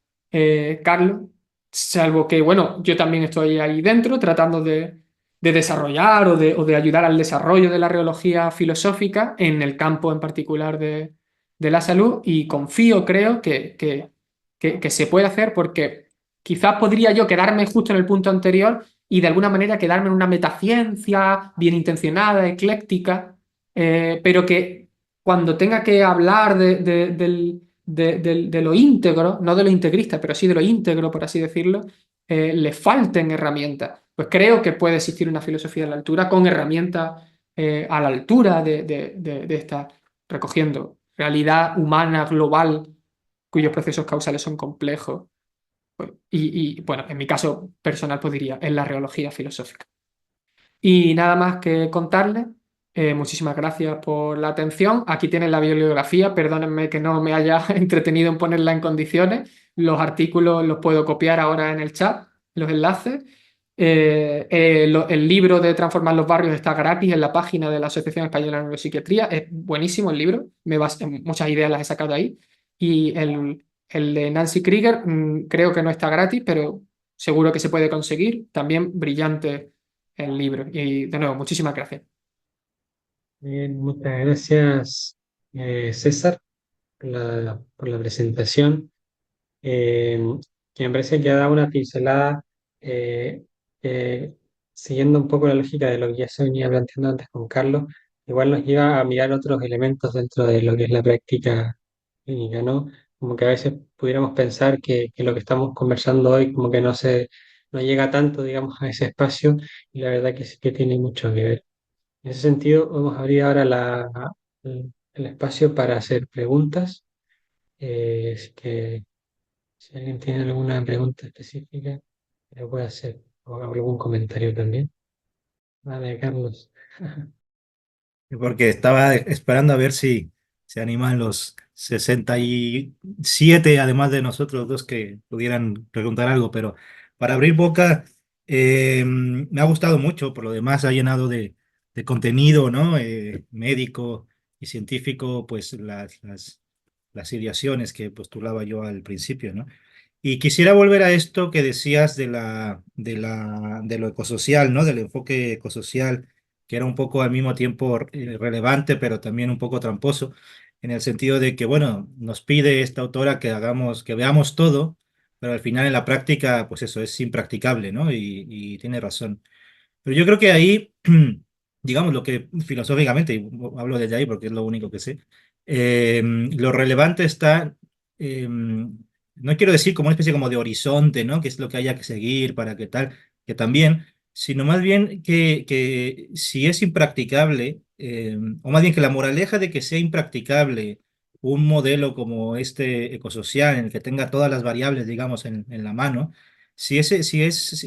Carlos, salvo que, bueno, yo también estoy ahí dentro tratando de desarrollar o de ayudar al desarrollo de la reología filosófica en el campo en particular de la salud y confío, creo, que se puede hacer porque quizás podría yo quedarme justo en el punto anterior y de alguna manera quedarme en una metaciencia bien intencionada, ecléctica, pero que cuando tenga que hablar de lo íntegro, no de lo integrista, pero sí de lo íntegro, por así decirlo, le falten herramientas. Pues creo que puede existir una filosofía a la altura con herramientas a la altura de esta, recogiendo realidad humana global cuyos procesos causales son complejos. Bueno, en mi caso personal pues diría, en la reología filosófica. Y nada más que contarles. Muchísimas gracias por la atención. Aquí tienen la bibliografía. Perdónenme que no me haya entretenido en ponerla en condiciones. Los artículos los puedo copiar ahora en el chat, los enlaces. El libro de Transformar los barrios está gratis en la página de la Asociación Española de Neuropsiquiatría. Es buenísimo el libro. Muchas ideas las he sacado ahí. Y el de Nancy Krieger, creo que no está gratis, pero seguro que se puede conseguir. También brillante el libro. Y de nuevo, muchísimas gracias. Bien, muchas gracias, César, por la presentación, eh, que me parece que ha dado una pincelada, eh, eh, siguiendo un poco la lógica de lo que ya se venía planteando antes con Carlos, igual nos lleva a mirar otros elementos dentro de lo que es la práctica clínica, ¿no? Como que a veces pudiéramos pensar que lo que estamos conversando hoy como que no llega tanto, digamos, a ese espacio, y la verdad que sí que tiene mucho que ver. En ese sentido, vamos a abrir ahora el espacio para hacer preguntas. Si alguien tiene alguna pregunta específica, lo puede hacer, o algún comentario también. Vale, Carlos. Porque estaba esperando a ver si se animan los 67, además de nosotros dos, que pudieran preguntar algo, pero para abrir boca, me ha gustado mucho, por lo demás ha llenado de contenido, ¿no? Médico y científico, pues las ideaciones que postulaba yo al principio, ¿no? Y quisiera volver a esto que decías de lo ecosocial, ¿no? Del enfoque ecosocial, que era un poco al mismo tiempo relevante, pero también un poco tramposo. en el sentido de que, bueno, nos pide esta autora que hagamos, que veamos todo, pero al final en la práctica, pues eso es impracticable, ¿no? Y tiene razón. Pero yo creo que ahí, digamos, lo que filosóficamente, y hablo desde ahí porque es lo único que sé, lo relevante está, no quiero decir como una especie como de horizonte, ¿no? Que es lo que haya que seguir para que tal, que también, sino más bien que si es impracticable, o más bien que la moraleja de que sea impracticable un modelo como este ecosocial en el que tenga todas las variables, digamos, en la mano, si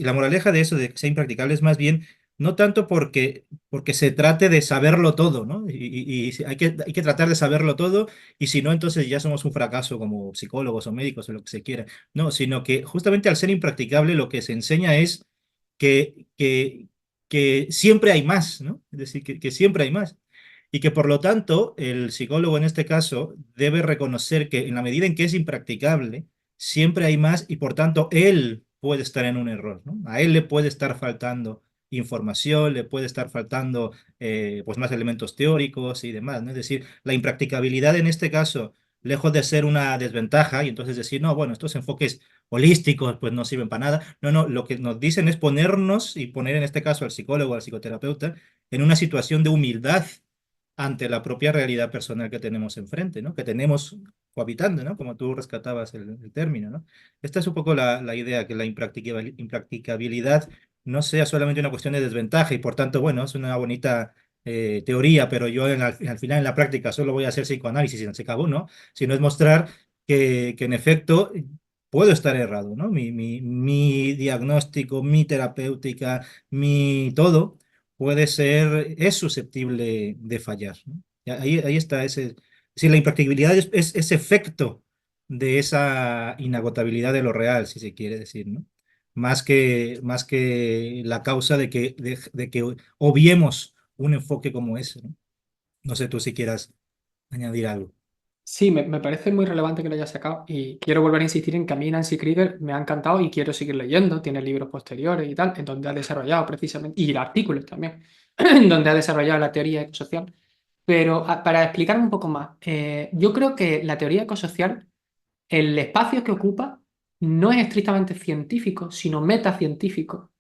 la moraleja de eso, de que sea impracticable, es más bien no tanto porque se trate de saberlo todo, ¿no? Y hay que tratar de saberlo todo, y si no, entonces ya somos un fracaso como psicólogos o médicos o lo que se quiera. No, sino que justamente al ser impracticable lo que se enseña es que, que, que siempre hay más, ¿no? Es decir, que siempre hay más. Y que por lo tanto el psicólogo en este caso debe reconocer que en la medida en que es impracticable, siempre hay más y por tanto él puede estar en un error, ¿no? A él le puede estar faltando información, le puede estar faltando pues más elementos teóricos y demás, ¿no? Es decir, la impracticabilidad en este caso, lejos de ser una desventaja y entonces decir, no, bueno, estos enfoques holísticos pues no sirven para nada. No, no, lo que nos dicen es ponernos y poner en este caso al psicólogo, al psicoterapeuta, en una situación de humildad ante la propia realidad personal que tenemos enfrente, ¿no? Que tenemos cohabitando, ¿no? Como tú rescatabas el término, ¿no? Esta es un poco la idea, que la impracticabilidad no sea solamente una cuestión de desventaja y por tanto, bueno, es una bonita teoría, pero yo al final en la práctica solo voy a hacer psicoanálisis y se acabó, ¿no? Sino es mostrar que en efecto puedo estar errado, ¿no? Mi diagnóstico, mi terapéutica, mi todo puede ser, es susceptible de fallar, ¿no? Y ahí está ese, si la impracticabilidad es ese efecto de esa inagotabilidad de lo real, si se quiere decir, ¿no? Más que la causa de que obviemos un enfoque como ese, ¿no? No sé tú si quieras añadir algo. Sí, me parece muy relevante que lo hayas sacado y quiero volver a insistir en que a mí Nancy Krieger me ha encantado y quiero seguir leyendo, tiene libros posteriores y tal, en donde ha desarrollado precisamente, y artículos también, en donde ha desarrollado la teoría ecosocial. Pero para explicarme un poco más, yo creo que la teoría ecosocial, el espacio que ocupa, no es estrictamente científico, sino metacientífico,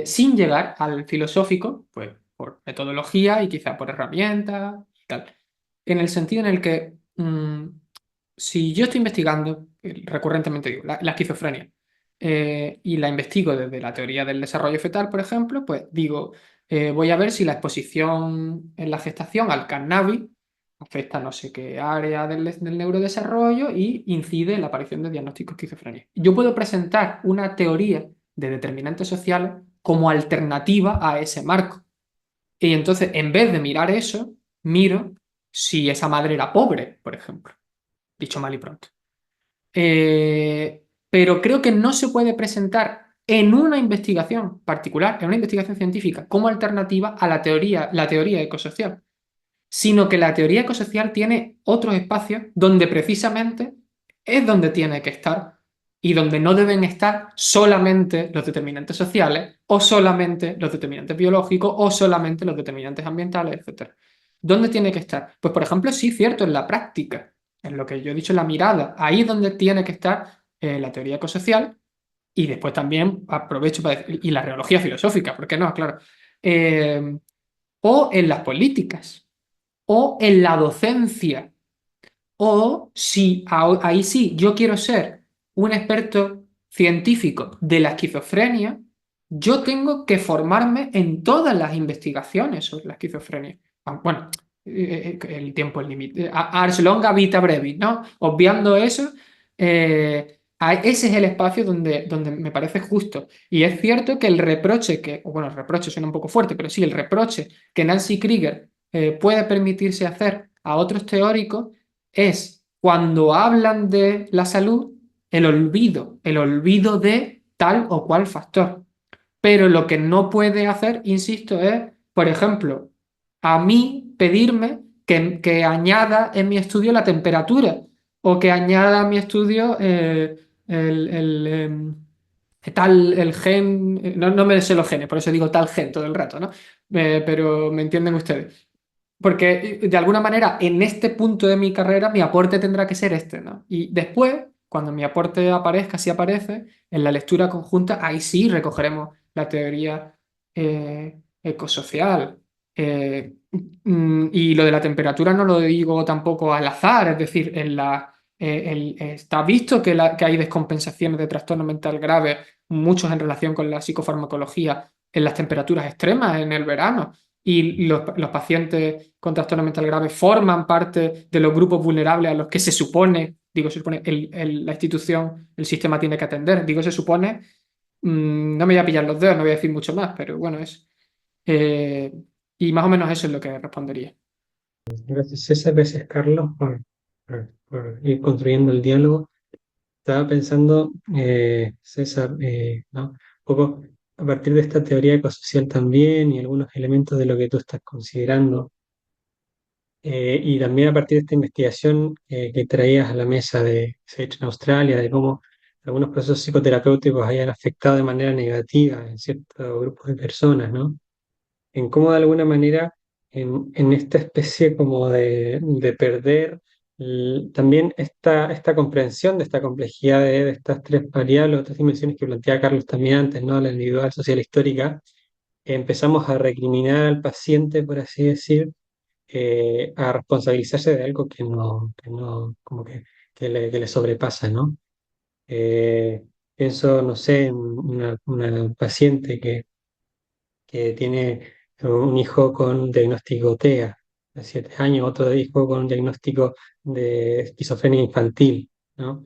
sin llegar al filosófico, pues por metodología y quizá por herramientas y tal. En el sentido en el que si yo estoy investigando, recurrentemente digo, la esquizofrenia, y la investigo desde la teoría del desarrollo fetal, por ejemplo, pues digo, voy a ver si la exposición en la gestación al cannabis afecta no sé qué área del neurodesarrollo y incide en la aparición de diagnóstico de esquizofrenia. Yo puedo presentar una teoría de determinantes sociales como alternativa a ese marco. Y entonces, en vez de mirar eso, miro si esa madre era pobre, por ejemplo, dicho mal y pronto. Pero creo que no se puede presentar en una investigación particular, en una investigación científica, como alternativa a la teoría ecosocial, sino que la teoría ecosocial tiene otros espacios donde precisamente es donde tiene que estar y donde no deben estar solamente los determinantes sociales o solamente los determinantes biológicos o solamente los determinantes ambientales, etc. ¿Dónde tiene que estar? Pues, por ejemplo, sí, cierto, en la práctica, en lo que yo he dicho, la mirada, ahí es donde tiene que estar la teoría ecosocial y después también aprovecho para decir, y la reología filosófica, ¿por qué no? Claro. O en las políticas o en la docencia, o si ahí sí yo quiero ser un experto científico de la esquizofrenia, yo tengo que formarme en todas las investigaciones sobre la esquizofrenia. Bueno, el tiempo es límite. Ars longa vita brevis, ¿no? Obviando eso, ese es el espacio donde me parece justo. Y es cierto que el reproche bueno, el reproche suena un poco fuerte, pero sí, el reproche que Nancy Krieger puede permitirse hacer a otros teóricos es cuando hablan de la salud, el olvido de tal o cual factor. Pero lo que no puede hacer, insisto, es, por ejemplo, a mí pedirme que añada en mi estudio la temperatura o que añada a mi estudio el gen, no me sé los genes, por eso digo tal gen todo el rato, ¿no? Pero me entienden ustedes. porque de alguna manera en este punto de mi carrera mi aporte tendrá que ser este, ¿no? Y después, cuando mi aporte aparezca, si aparece, en la lectura conjunta, ahí sí recogeremos la teoría ecosocial. Y lo de la temperatura no lo digo tampoco al azar, es decir, está visto que hay descompensaciones de trastorno mental grave, muchos en relación con la psicofarmacología, en las temperaturas extremas en el verano. Y los pacientes con trastorno mental grave forman parte de los grupos vulnerables a los que se supone, digo, se supone, la institución, el sistema tiene que atender. Digo, se supone, no me voy a pillar los dedos, no voy a decir mucho más, pero bueno, eh, y más o menos eso es lo que respondería. Gracias César, gracias Carlos por ir construyendo el diálogo. Estaba pensando, César, ¿no? Un poco a partir de esta teoría ecosocial también y algunos elementos de lo que tú estás considerando, y también a partir de esta investigación que traías a la mesa de se ha hecho en Australia, de cómo algunos procesos psicoterapéuticos hayan afectado de manera negativa en ciertos grupos de personas, ¿no? En cómo de alguna manera en esta especie como de perder también esta comprensión de esta complejidad de estas tres variables, otras dimensiones que planteaba Carlos también antes, ¿no? La individual, social, histórica, empezamos a recriminar al paciente, por así decir, a responsabilizarse de algo que no como que le sobrepasa, ¿no? Eh, Pienso, no sé, en una paciente que tiene un hijo con diagnóstico TEA de 7 años, otro hijo con un diagnóstico de esquizofrenia infantil, ¿no?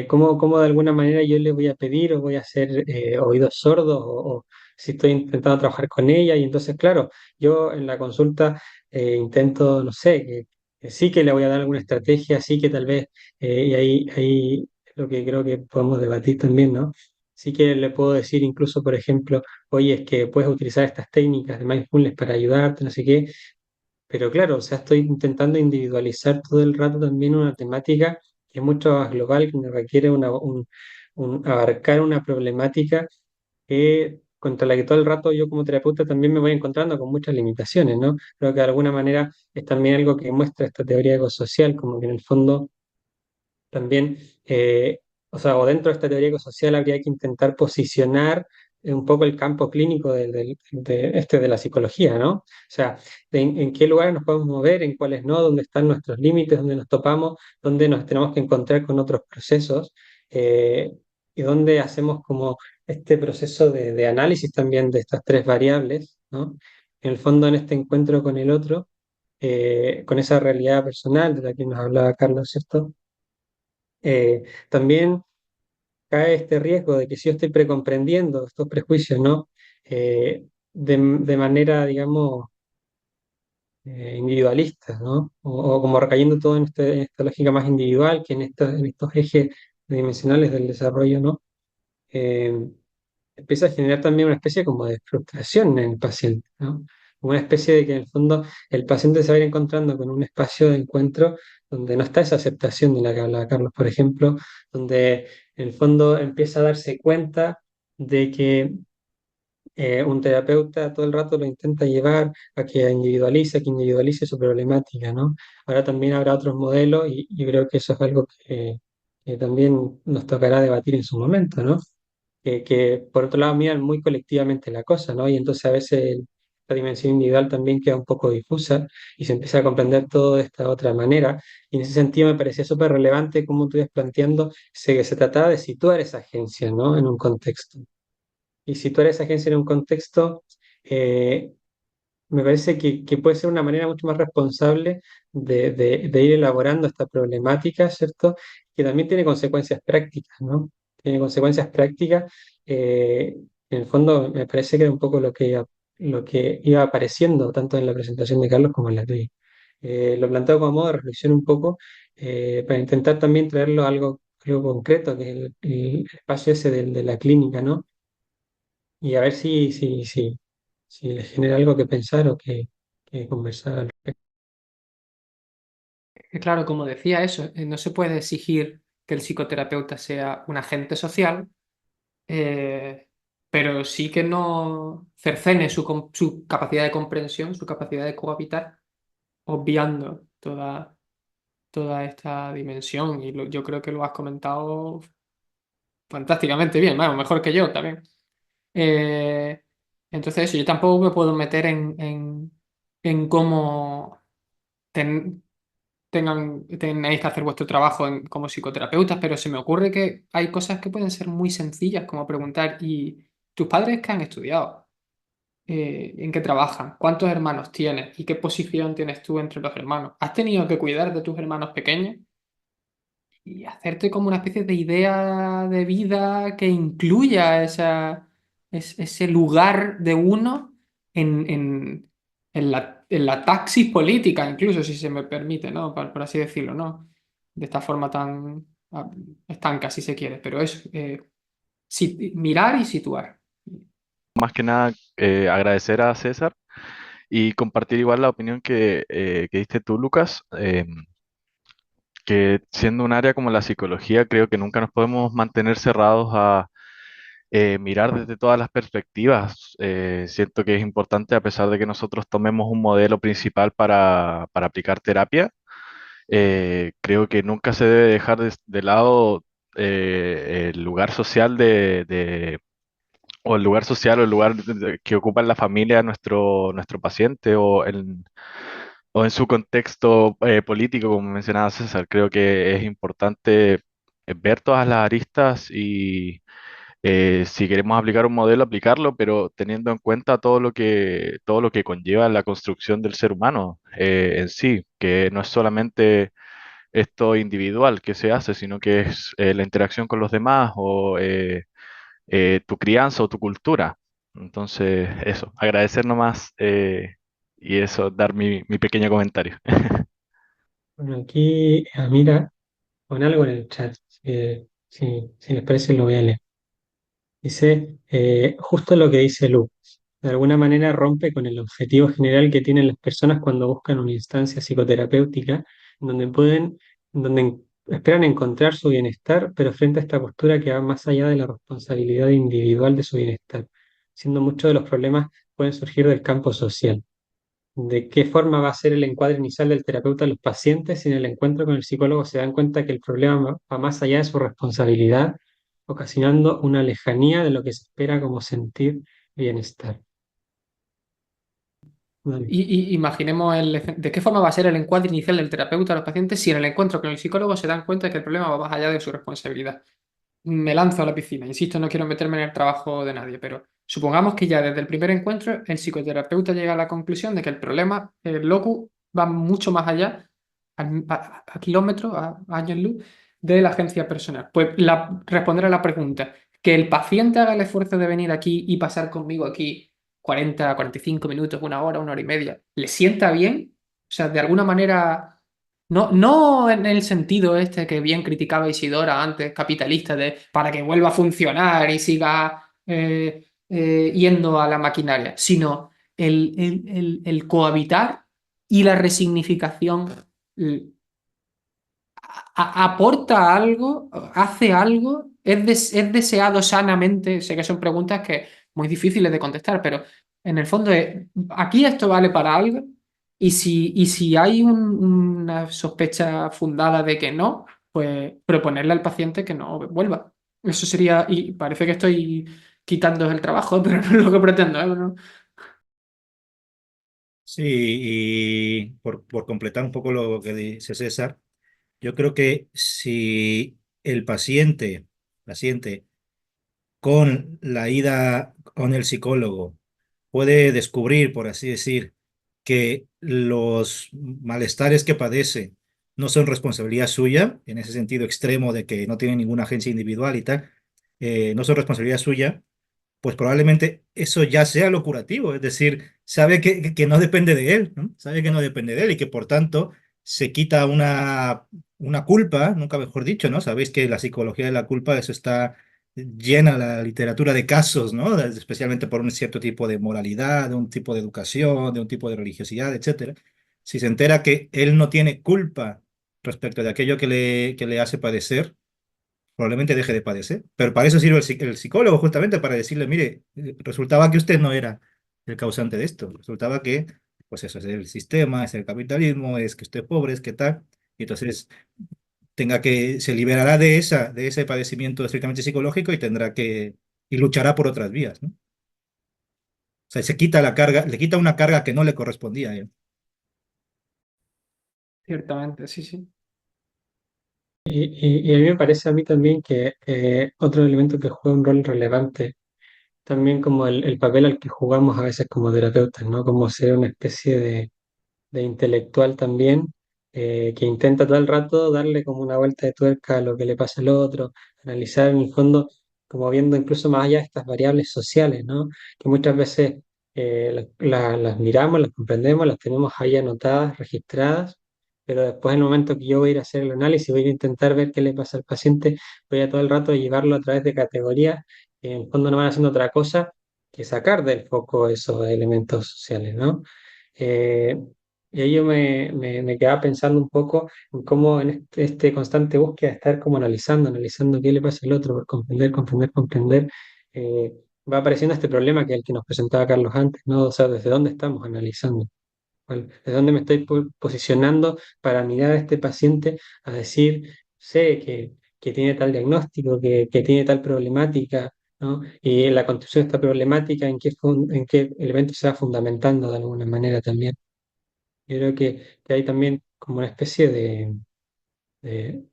¿Cómo de alguna manera yo le voy a pedir o voy a hacer oídos sordos o si estoy intentando trabajar con ella? Y entonces, claro, yo en la consulta intento, no sé, que sí que le voy a dar alguna estrategia, sí que tal vez, y ahí lo que creo que podemos debatir también, ¿no? Sí que le puedo decir incluso, por ejemplo, oye, es que puedes utilizar estas técnicas de mindfulness para ayudarte, no sé qué, pero claro, o sea, estoy intentando individualizar todo el rato también una temática que es mucho más global, que me requiere abarcar una problemática contra la que todo el rato yo como terapeuta también me voy encontrando con muchas limitaciones, ¿no? Creo que de alguna manera es también algo que muestra esta teoría ecosocial, como que en el fondo también, o sea, o dentro de esta teoría ecosocial habría que intentar posicionar un poco el campo clínico de la psicología, ¿no? O sea, en qué lugares nos podemos mover, en cuáles no, dónde están nuestros límites, dónde nos topamos, dónde nos tenemos que encontrar con otros procesos, eh, y dónde hacemos como este proceso de análisis también de estas tres variables, ¿no? En el fondo, en este encuentro con el otro, con esa realidad personal de la que nos hablaba Carlos, ¿cierto? También cae este riesgo de que si yo estoy precomprendiendo estos prejuicios, ¿no? De manera, digamos, individualista, ¿no? O como recayendo todo en esta lógica más individual que en estos ejes dimensionales del desarrollo, ¿no? Eh, Empieza a generar también una especie como de frustración en el paciente, ¿no? Una especie de que en el fondo el paciente se va a ir encontrando con un espacio de encuentro donde no está esa aceptación de la que hablaba Carlos, por ejemplo, donde en el fondo empieza a darse cuenta de que un terapeuta todo el rato lo intenta llevar a que individualice su problemática, ¿no? Ahora también habrá otros modelos y creo que eso es algo que también nos tocará debatir en su momento, ¿no? Que por otro lado miran muy colectivamente la cosa, ¿no? Y entonces a veces la dimensión individual también queda un poco difusa y se empieza a comprender todo de esta otra manera. Y en ese sentido me parecía súper relevante cómo tú ibas planteando que se trataba de situar esa agencia, ¿no? En un contexto. Y situar esa agencia en un contexto, eh, me parece que puede ser una manera mucho más responsable de ir elaborando esta problemática, ¿cierto? Que también tiene consecuencias prácticas, ¿no? Tiene consecuencias prácticas. En el fondo, me parece que era un poco lo que iba apareciendo tanto en la presentación de Carlos como en la tuya. Lo planteo como modo de reflexión un poco, para intentar también traerlo a algo concreto, que es el espacio ese de la clínica, ¿no? Y a ver si les genera algo que pensar o que conversar al respecto. Claro, como decía eso, no se puede exigir que el psicoterapeuta sea un agente social, eh, pero sí que no cercene su capacidad de comprensión, su capacidad de cohabitar, obviando toda esta dimensión. Y yo creo que lo has comentado fantásticamente bien, bueno, mejor que yo también. Eh, entonces, eso, yo tampoco me puedo meter en cómo tenéis que hacer vuestro trabajo como psicoterapeutas, pero se me ocurre que hay cosas que pueden ser muy sencillas, como preguntar, ¿y tus padres qué han estudiado? ¿En qué trabajan? ¿Cuántos hermanos tienes? ¿Y qué posición tienes tú entre los hermanos? ¿Has tenido que cuidar de tus hermanos pequeños? Y hacerte como una especie de idea de vida que incluya ese lugar de uno en la taxis política, incluso si se me permite, ¿no? Por así decirlo, ¿no? De esta forma tan estanca, si se quiere, pero es mirar y situar. Más que nada, agradecer a César y compartir igual la opinión que diste tú, Lucas, que siendo un área como la psicología, creo que nunca nos podemos mantener cerrados a mirar desde todas las perspectivas. Siento que es importante, a pesar de que nosotros tomemos un modelo principal para aplicar terapia, creo que nunca se debe dejar de lado el lugar social o el lugar social o el lugar que ocupa en la familia nuestro paciente o en su contexto político, como mencionaba César. Creo que es importante ver todas las aristas y si queremos aplicar un modelo, aplicarlo, pero teniendo en cuenta todo lo que conlleva la construcción del ser humano en sí, que no es solamente esto individual que se hace, sino que es la interacción con los demás o tu crianza o tu cultura. Entonces, eso, agradecer nomás y eso, dar mi pequeño comentario. Bueno, aquí Amira con algo en el chat, si les parece lo voy a leer. Dice justo lo que dice Lu. De alguna manera rompe con el objetivo general que tienen las personas cuando buscan una instancia psicoterapéutica en donde esperan encontrar su bienestar, pero frente a esta postura que va más allá de la responsabilidad individual de su bienestar, siendo muchos de los problemas pueden surgir del campo social. ¿De qué forma va a ser el encuadre inicial del terapeuta a los pacientes si en el encuentro con el psicólogo se dan cuenta que el problema va más allá de su responsabilidad, ocasionando una lejanía de lo que se espera como sentir bienestar? Dale. Imaginemos de qué forma va a ser el encuadre inicial del terapeuta a los pacientes si en el encuentro con el psicólogo se dan cuenta que el problema va más allá de su responsabilidad. Me lanzo a la piscina. Insisto, no quiero meterme en el trabajo de nadie, pero supongamos que ya desde el primer encuentro el psicoterapeuta llega a la conclusión de que el problema, el locus, va mucho más allá, a kilómetros, a años luz, de la agencia personal. Pues responder a la pregunta, que el paciente haga el esfuerzo de venir aquí y pasar conmigo aquí 40, 45 minutos, una hora y media, ¿le sienta bien? O sea, de alguna manera... No en el sentido este que bien criticaba Isidora antes, capitalista, de para que vuelva a funcionar y siga yendo a la maquinaria, sino el cohabitar y la resignificación eh, aporta algo, hace algo, es deseado sanamente. Sé que son preguntas que muy difíciles de contestar, pero en el fondo aquí esto vale para algo y si hay una sospecha fundada de que no, pues proponerle al paciente que no vuelva. Eso sería, y parece que estoy quitando el trabajo, pero no es lo que pretendo, ¿eh? ¿No? Sí, y por completar un poco lo que dice César, yo creo que si el paciente con la ida con el psicólogo puede descubrir, por así decir, que los malestares que padece no son responsabilidad suya, en ese sentido extremo de que no tiene ninguna agencia individual y tal, no son responsabilidad suya, pues probablemente eso ya sea lo curativo, es decir, sabe que no depende de él, ¿no? Sabe que no depende de él y que por tanto se quita una culpa, nunca mejor dicho, ¿no? Sabéis que la psicología de la culpa, eso está llena la literatura de casos, ¿no? Especialmente por un cierto tipo de moralidad, de un tipo de educación, de un tipo de religiosidad, etcétera. Si se entera que él no tiene culpa respecto de aquello que le hace padecer, probablemente deje de padecer. Pero para eso sirve el psicólogo, justamente para decirle, mire, resultaba que usted no era el causante de esto, resultaba que, pues eso es el sistema, es el capitalismo, es que usted es pobre, es que tal, y entonces se liberará de ese padecimiento estrictamente psicológico y y luchará por otras vías, ¿no? O sea, se quita la carga, le quita una carga que no le correspondía a él. Ciertamente, sí, sí. Y a mí me parece a mí también que otro elemento que juega un rol relevante, también como el papel al que jugamos a veces como terapeutas, ¿no? Como ser una especie de intelectual también, que intenta todo el rato darle como una vuelta de tuerca a lo que le pasa al otro, analizar en el fondo, como viendo incluso más allá de estas variables sociales, ¿no? Que muchas veces las miramos, las comprendemos, las tenemos ahí anotadas, registradas, pero después en el momento que yo voy a ir a hacer el análisis, voy a ir a intentar ver qué le pasa al paciente, voy a todo el rato llevarlo a través de categorías que en el fondo no van haciendo otra cosa que sacar del foco esos elementos sociales, ¿no? Eh, y ahí yo me quedaba pensando un poco en cómo en este constante búsqueda de estar como analizando qué le pasa al otro, por comprender, eh, va apareciendo este problema que es el que nos presentaba Carlos antes, ¿no? O sea, desde dónde estamos analizando, desde dónde me estoy posicionando para mirar a este paciente a decir, sé que tiene tal diagnóstico, que tiene tal problemática, ¿no? Y la construcción de esta problemática, en qué elementos se va fundamentando de alguna manera también. Yo creo que hay también como una especie de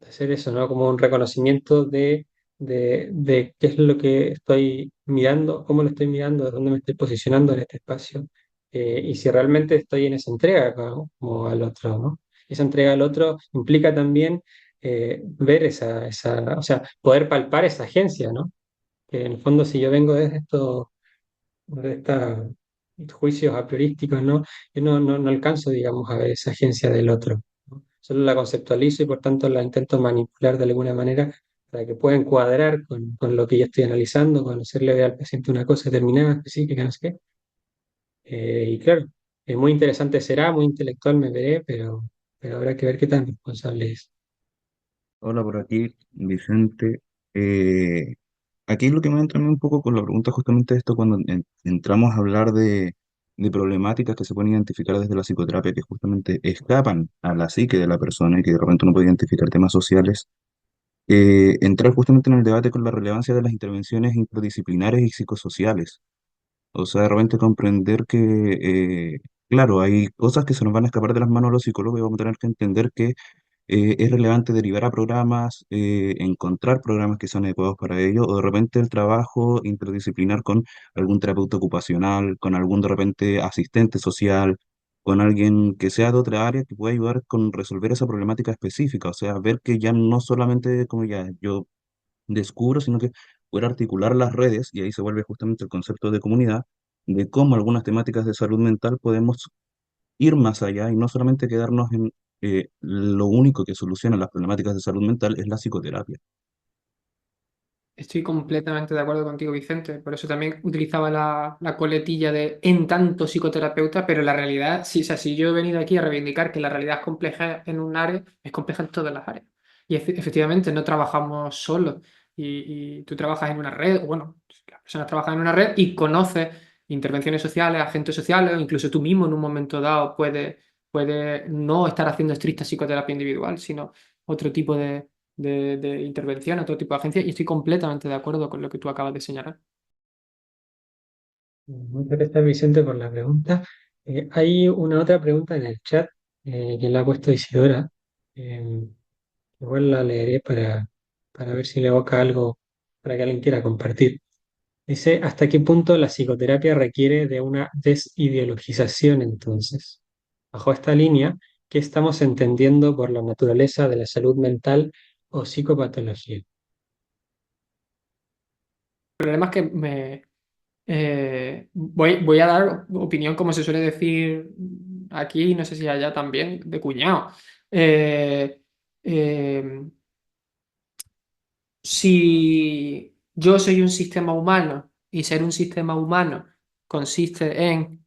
hacer eso, ¿no? Como un reconocimiento de qué es lo que estoy mirando, cómo lo estoy mirando, de dónde me estoy posicionando en este espacio, y si realmente estoy en esa entrega como al otro, ¿no? Esa entrega al otro implica también ver o sea, poder palpar esa agencia, ¿no? Que en el fondo si yo vengo desde esto de estos juicios a priorísticos, ¿no? Yo no alcanzo, digamos, a ver esa agencia del otro, ¿no? Solo la conceptualizo y por tanto la intento manipular de alguna manera para que pueda encuadrar con lo que yo estoy analizando, con hacerle ver al paciente una cosa determinada, específica, no sé qué. Y claro, es muy interesante será, muy intelectual me veré, pero habrá que ver qué tan responsable es. Hola, por aquí, Vicente. Eh, Aquí lo que me entra a mí un poco con la pregunta justamente esto, cuando entramos a hablar de problemáticas que se pueden identificar desde la psicoterapia, que justamente escapan a la psique de la persona y que de repente uno puede identificar temas sociales, entrar justamente en el debate con la relevancia de las intervenciones interdisciplinares y psicosociales. O sea, de repente comprender que, claro, hay cosas que se nos van a escapar de las manos a los psicólogos y vamos a tener que entender que es relevante derivar a programas, encontrar programas que son adecuados para ello, o de repente el trabajo interdisciplinar con algún terapeuta ocupacional, con algún de repente asistente social, con alguien que sea de otra área que pueda ayudar con resolver esa problemática específica. O sea, ver que ya no solamente como ya yo descubro, sino que poder articular las redes, y ahí se vuelve justamente el concepto de comunidad, de cómo algunas temáticas de salud mental podemos ir más allá y no solamente quedarnos en lo único que soluciona las problemáticas de salud mental es la psicoterapia. Estoy completamente de acuerdo contigo, Vicente. Por eso también utilizaba la coletilla de en tanto psicoterapeuta, pero la realidad, sí, o sea, si yo he venido aquí a reivindicar que la realidad es compleja en un área, es compleja en todas las áreas. Y efectivamente no trabajamos solos. Y tú trabajas en una red, o bueno, las personas trabajan en una red y conoces intervenciones sociales, agentes sociales, o incluso tú mismo en un momento dado puedes no estar haciendo estricta psicoterapia individual, sino otro tipo de intervención, otro tipo de agencia, y estoy completamente de acuerdo con lo que tú acabas de señalar. Muchas gracias, Vicente, por la pregunta. Hay una otra pregunta en el chat que la ha puesto Isidora. Eh, Igual la leeré para ver si le evoca algo para que alguien quiera compartir. Dice, ¿hasta qué punto la psicoterapia requiere de una desideologización entonces? Bajo esta línea, ¿qué estamos entendiendo por la naturaleza de la salud mental o psicopatología? El problema es que voy a dar opinión, como se suele decir aquí, no sé si allá también, de cuñado. Eh, eh, si yo soy un sistema humano y ser un sistema humano consiste en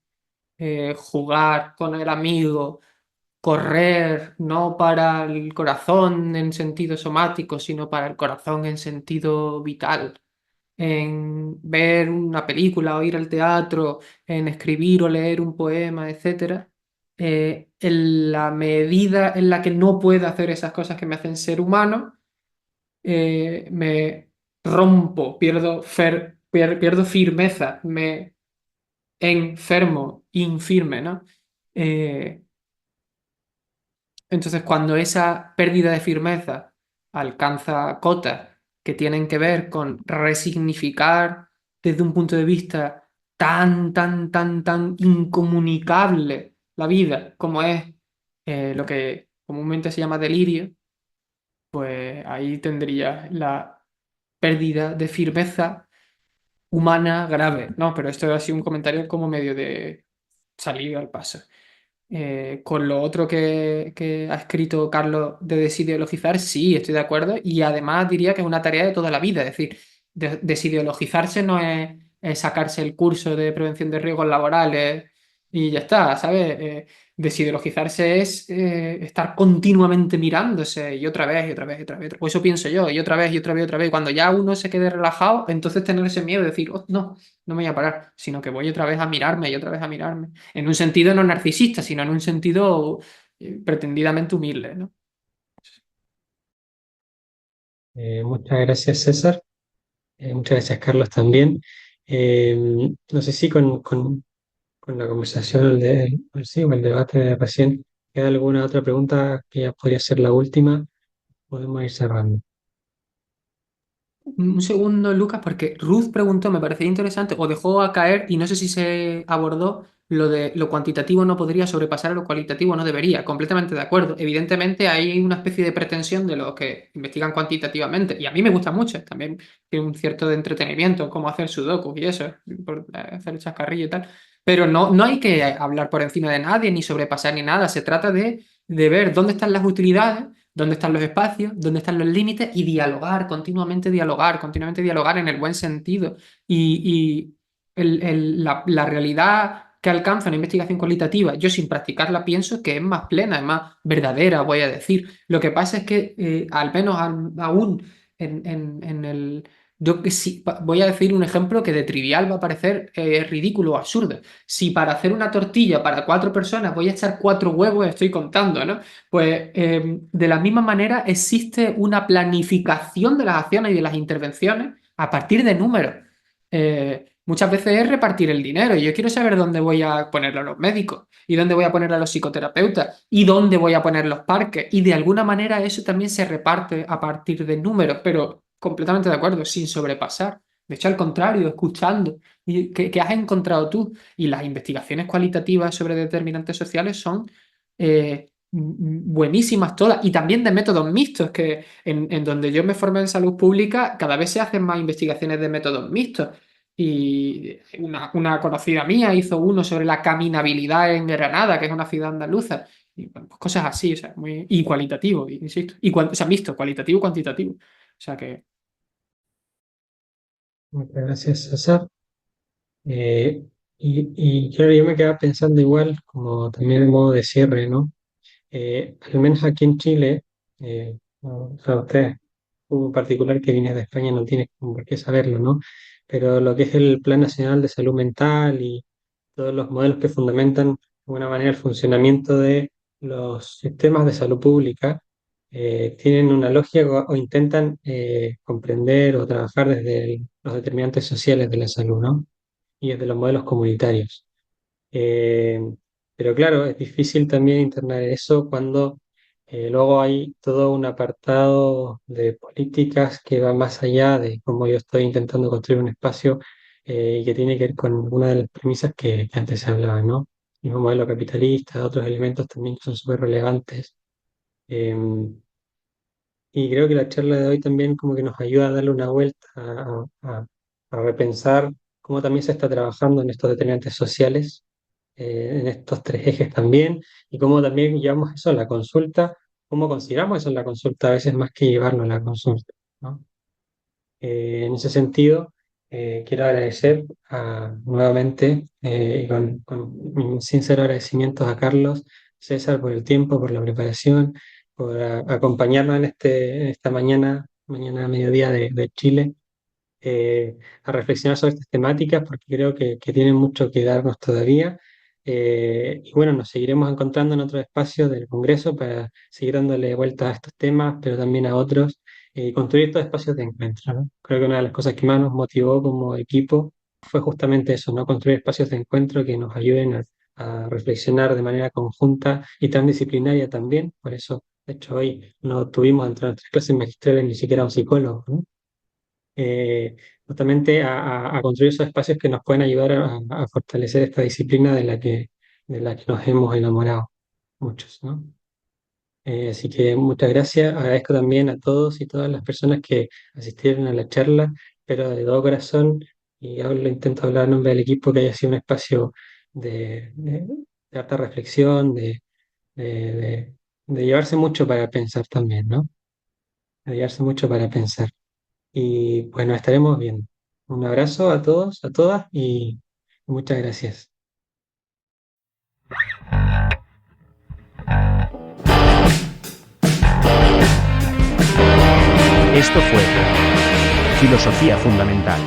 jugar con el amigo, correr no para el corazón en sentido somático, sino para el corazón en sentido vital, en ver una película o ir al teatro, en escribir o leer un poema, etcétera, en la medida en la que no puedo hacer esas cosas que me hacen ser humano, me rompo, pierdo firmeza, me enfermo, infirme, ¿no? Eh, entonces, cuando esa pérdida de firmeza alcanza cotas que tienen que ver con resignificar desde un punto de vista tan incomunicable la vida como es lo que comúnmente se llama delirio, pues ahí tendría la pérdida de firmeza humana grave. No, pero esto ha sido un comentario como medio de salir al paso. Con lo otro que ha escrito Carlos de desideologizar, sí, estoy de acuerdo. Y además diría que es una tarea de toda la vida. Es decir, desideologizarse no es sacarse el curso de prevención de riesgos laborales y ya está, ¿sabes? Desideologizarse es estar continuamente mirándose y otra vez, y otra vez, y otra vez. O eso pienso yo, y otra vez, y otra vez, y otra vez. Cuando ya uno se quede relajado, entonces tener ese miedo de decir, "Oh, no, no me voy a parar", sino que voy otra vez a mirarme y otra vez a mirarme. En un sentido no narcisista, sino en un sentido pretendidamente humilde, ¿no? Muchas gracias, César. Muchas gracias, Carlos, también. Eh, no sé si con la conversación o el debate de recién queda alguna otra pregunta que ya podría ser la última. Podemos ir cerrando. Un segundo, Lucas, porque Ruth preguntó, me parecía interesante, o dejó a caer, y no sé si se abordó, lo de lo cuantitativo no podría sobrepasar a lo cualitativo, no debería. Completamente de acuerdo. Evidentemente hay una especie de pretensión de los que investigan cuantitativamente, y a mí me gusta mucho, también tiene un cierto de entretenimiento, como hacer sudoku y eso, por hacer el chascarrillo y tal. Pero no hay que hablar por encima de nadie, ni sobrepasar ni nada. Se trata de ver dónde están las utilidades, dónde están los espacios, dónde están los límites y continuamente dialogar en el buen sentido. Y la realidad que alcanza una investigación cualitativa, yo sin practicarla pienso que es más plena, es más verdadera, voy a decir. Lo que pasa es que al menos aún en el... Yo que sí, voy a decir un ejemplo que de trivial va a parecer ridículo o absurdo. Si para hacer una tortilla para 4 personas voy a echar 4 huevos, estoy contando, ¿no? Pues de la misma manera existe una planificación de las acciones y de las intervenciones a partir de números. Muchas veces es repartir el dinero y yo quiero saber dónde voy a poner a los médicos y dónde voy a poner a los psicoterapeutas y dónde voy a poner los parques y de alguna manera eso también se reparte a partir de números, pero completamente de acuerdo, sin sobrepasar. De hecho, al contrario, escuchando. ¿Y qué has encontrado tú? Y las investigaciones cualitativas sobre determinantes sociales son buenísimas todas, y también de métodos mixtos, que en donde yo me formé en salud pública, cada vez se hacen más investigaciones de métodos mixtos. Y una conocida mía hizo uno sobre la caminabilidad en Granada, que es una ciudad andaluza. Y, bueno, pues cosas así, o sea, muy, y cualitativo, insisto. O sea, mixto, cualitativo, cuantitativo. O sea que Muchas gracias, César. Eh, y claro, yo me quedaba pensando igual, como también en modo de cierre, ¿no? Al menos aquí en Chile, o sea, usted en particular que viene de España no tiene como por qué saberlo, ¿no? Pero lo que es el Plan Nacional de Salud Mental y todos los modelos que fundamentan de alguna manera el funcionamiento de los sistemas de salud pública, tienen una lógica o intentan comprender o trabajar desde los determinantes sociales de la salud, ¿no? Y desde los modelos comunitarios. Eh, pero claro, es difícil también internar eso cuando luego hay todo un apartado de políticas que va más allá de cómo yo estoy intentando construir un espacio y que tiene que ver con una de las premisas que antes se hablaba, ¿no? El mismo modelo capitalista, otros elementos también que son súper relevantes. Y creo que la charla de hoy también como que nos ayuda a darle una vuelta, a repensar cómo también se está trabajando en estos determinantes sociales, en estos tres ejes también, y cómo también llevamos eso a la consulta, cómo consideramos eso en la consulta, a veces más que llevarlo a la consulta, ¿no? En ese sentido, quiero agradecer nuevamente y con mis sinceros agradecimientos a Carlos, César, por el tiempo, por la preparación, por acompañarnos en esta mañana mediodía de Chile, a reflexionar sobre estas temáticas, porque creo que tienen mucho que darnos todavía. Y bueno, nos seguiremos encontrando en otros espacios del Congreso para seguir dándole vueltas a estos temas, pero también a otros, y construir estos espacios de encuentro, ¿no? Creo que una de las cosas que más nos motivó como equipo fue justamente eso, ¿no? Construir espacios de encuentro que nos ayuden a reflexionar de manera conjunta y transdisciplinaria también. Por eso, de hecho, hoy no tuvimos entre nuestras clases magistrales ni siquiera un psicólogo, ¿no? Justamente a construir esos espacios que nos pueden ayudar a fortalecer esta disciplina de la que nos hemos enamorado muchos, ¿no? Así que muchas gracias. Agradezco también a todos y todas las personas que asistieron a la charla, pero de todo corazón, y hablo, intento hablar en nombre del equipo, que haya sido un espacio de harta reflexión, de llevarse mucho para pensar también, ¿no? De llevarse mucho para pensar. Y bueno, estaremos viendo. Un abrazo a todos, a todas y muchas gracias. Esto fue Filosofía Fundamental.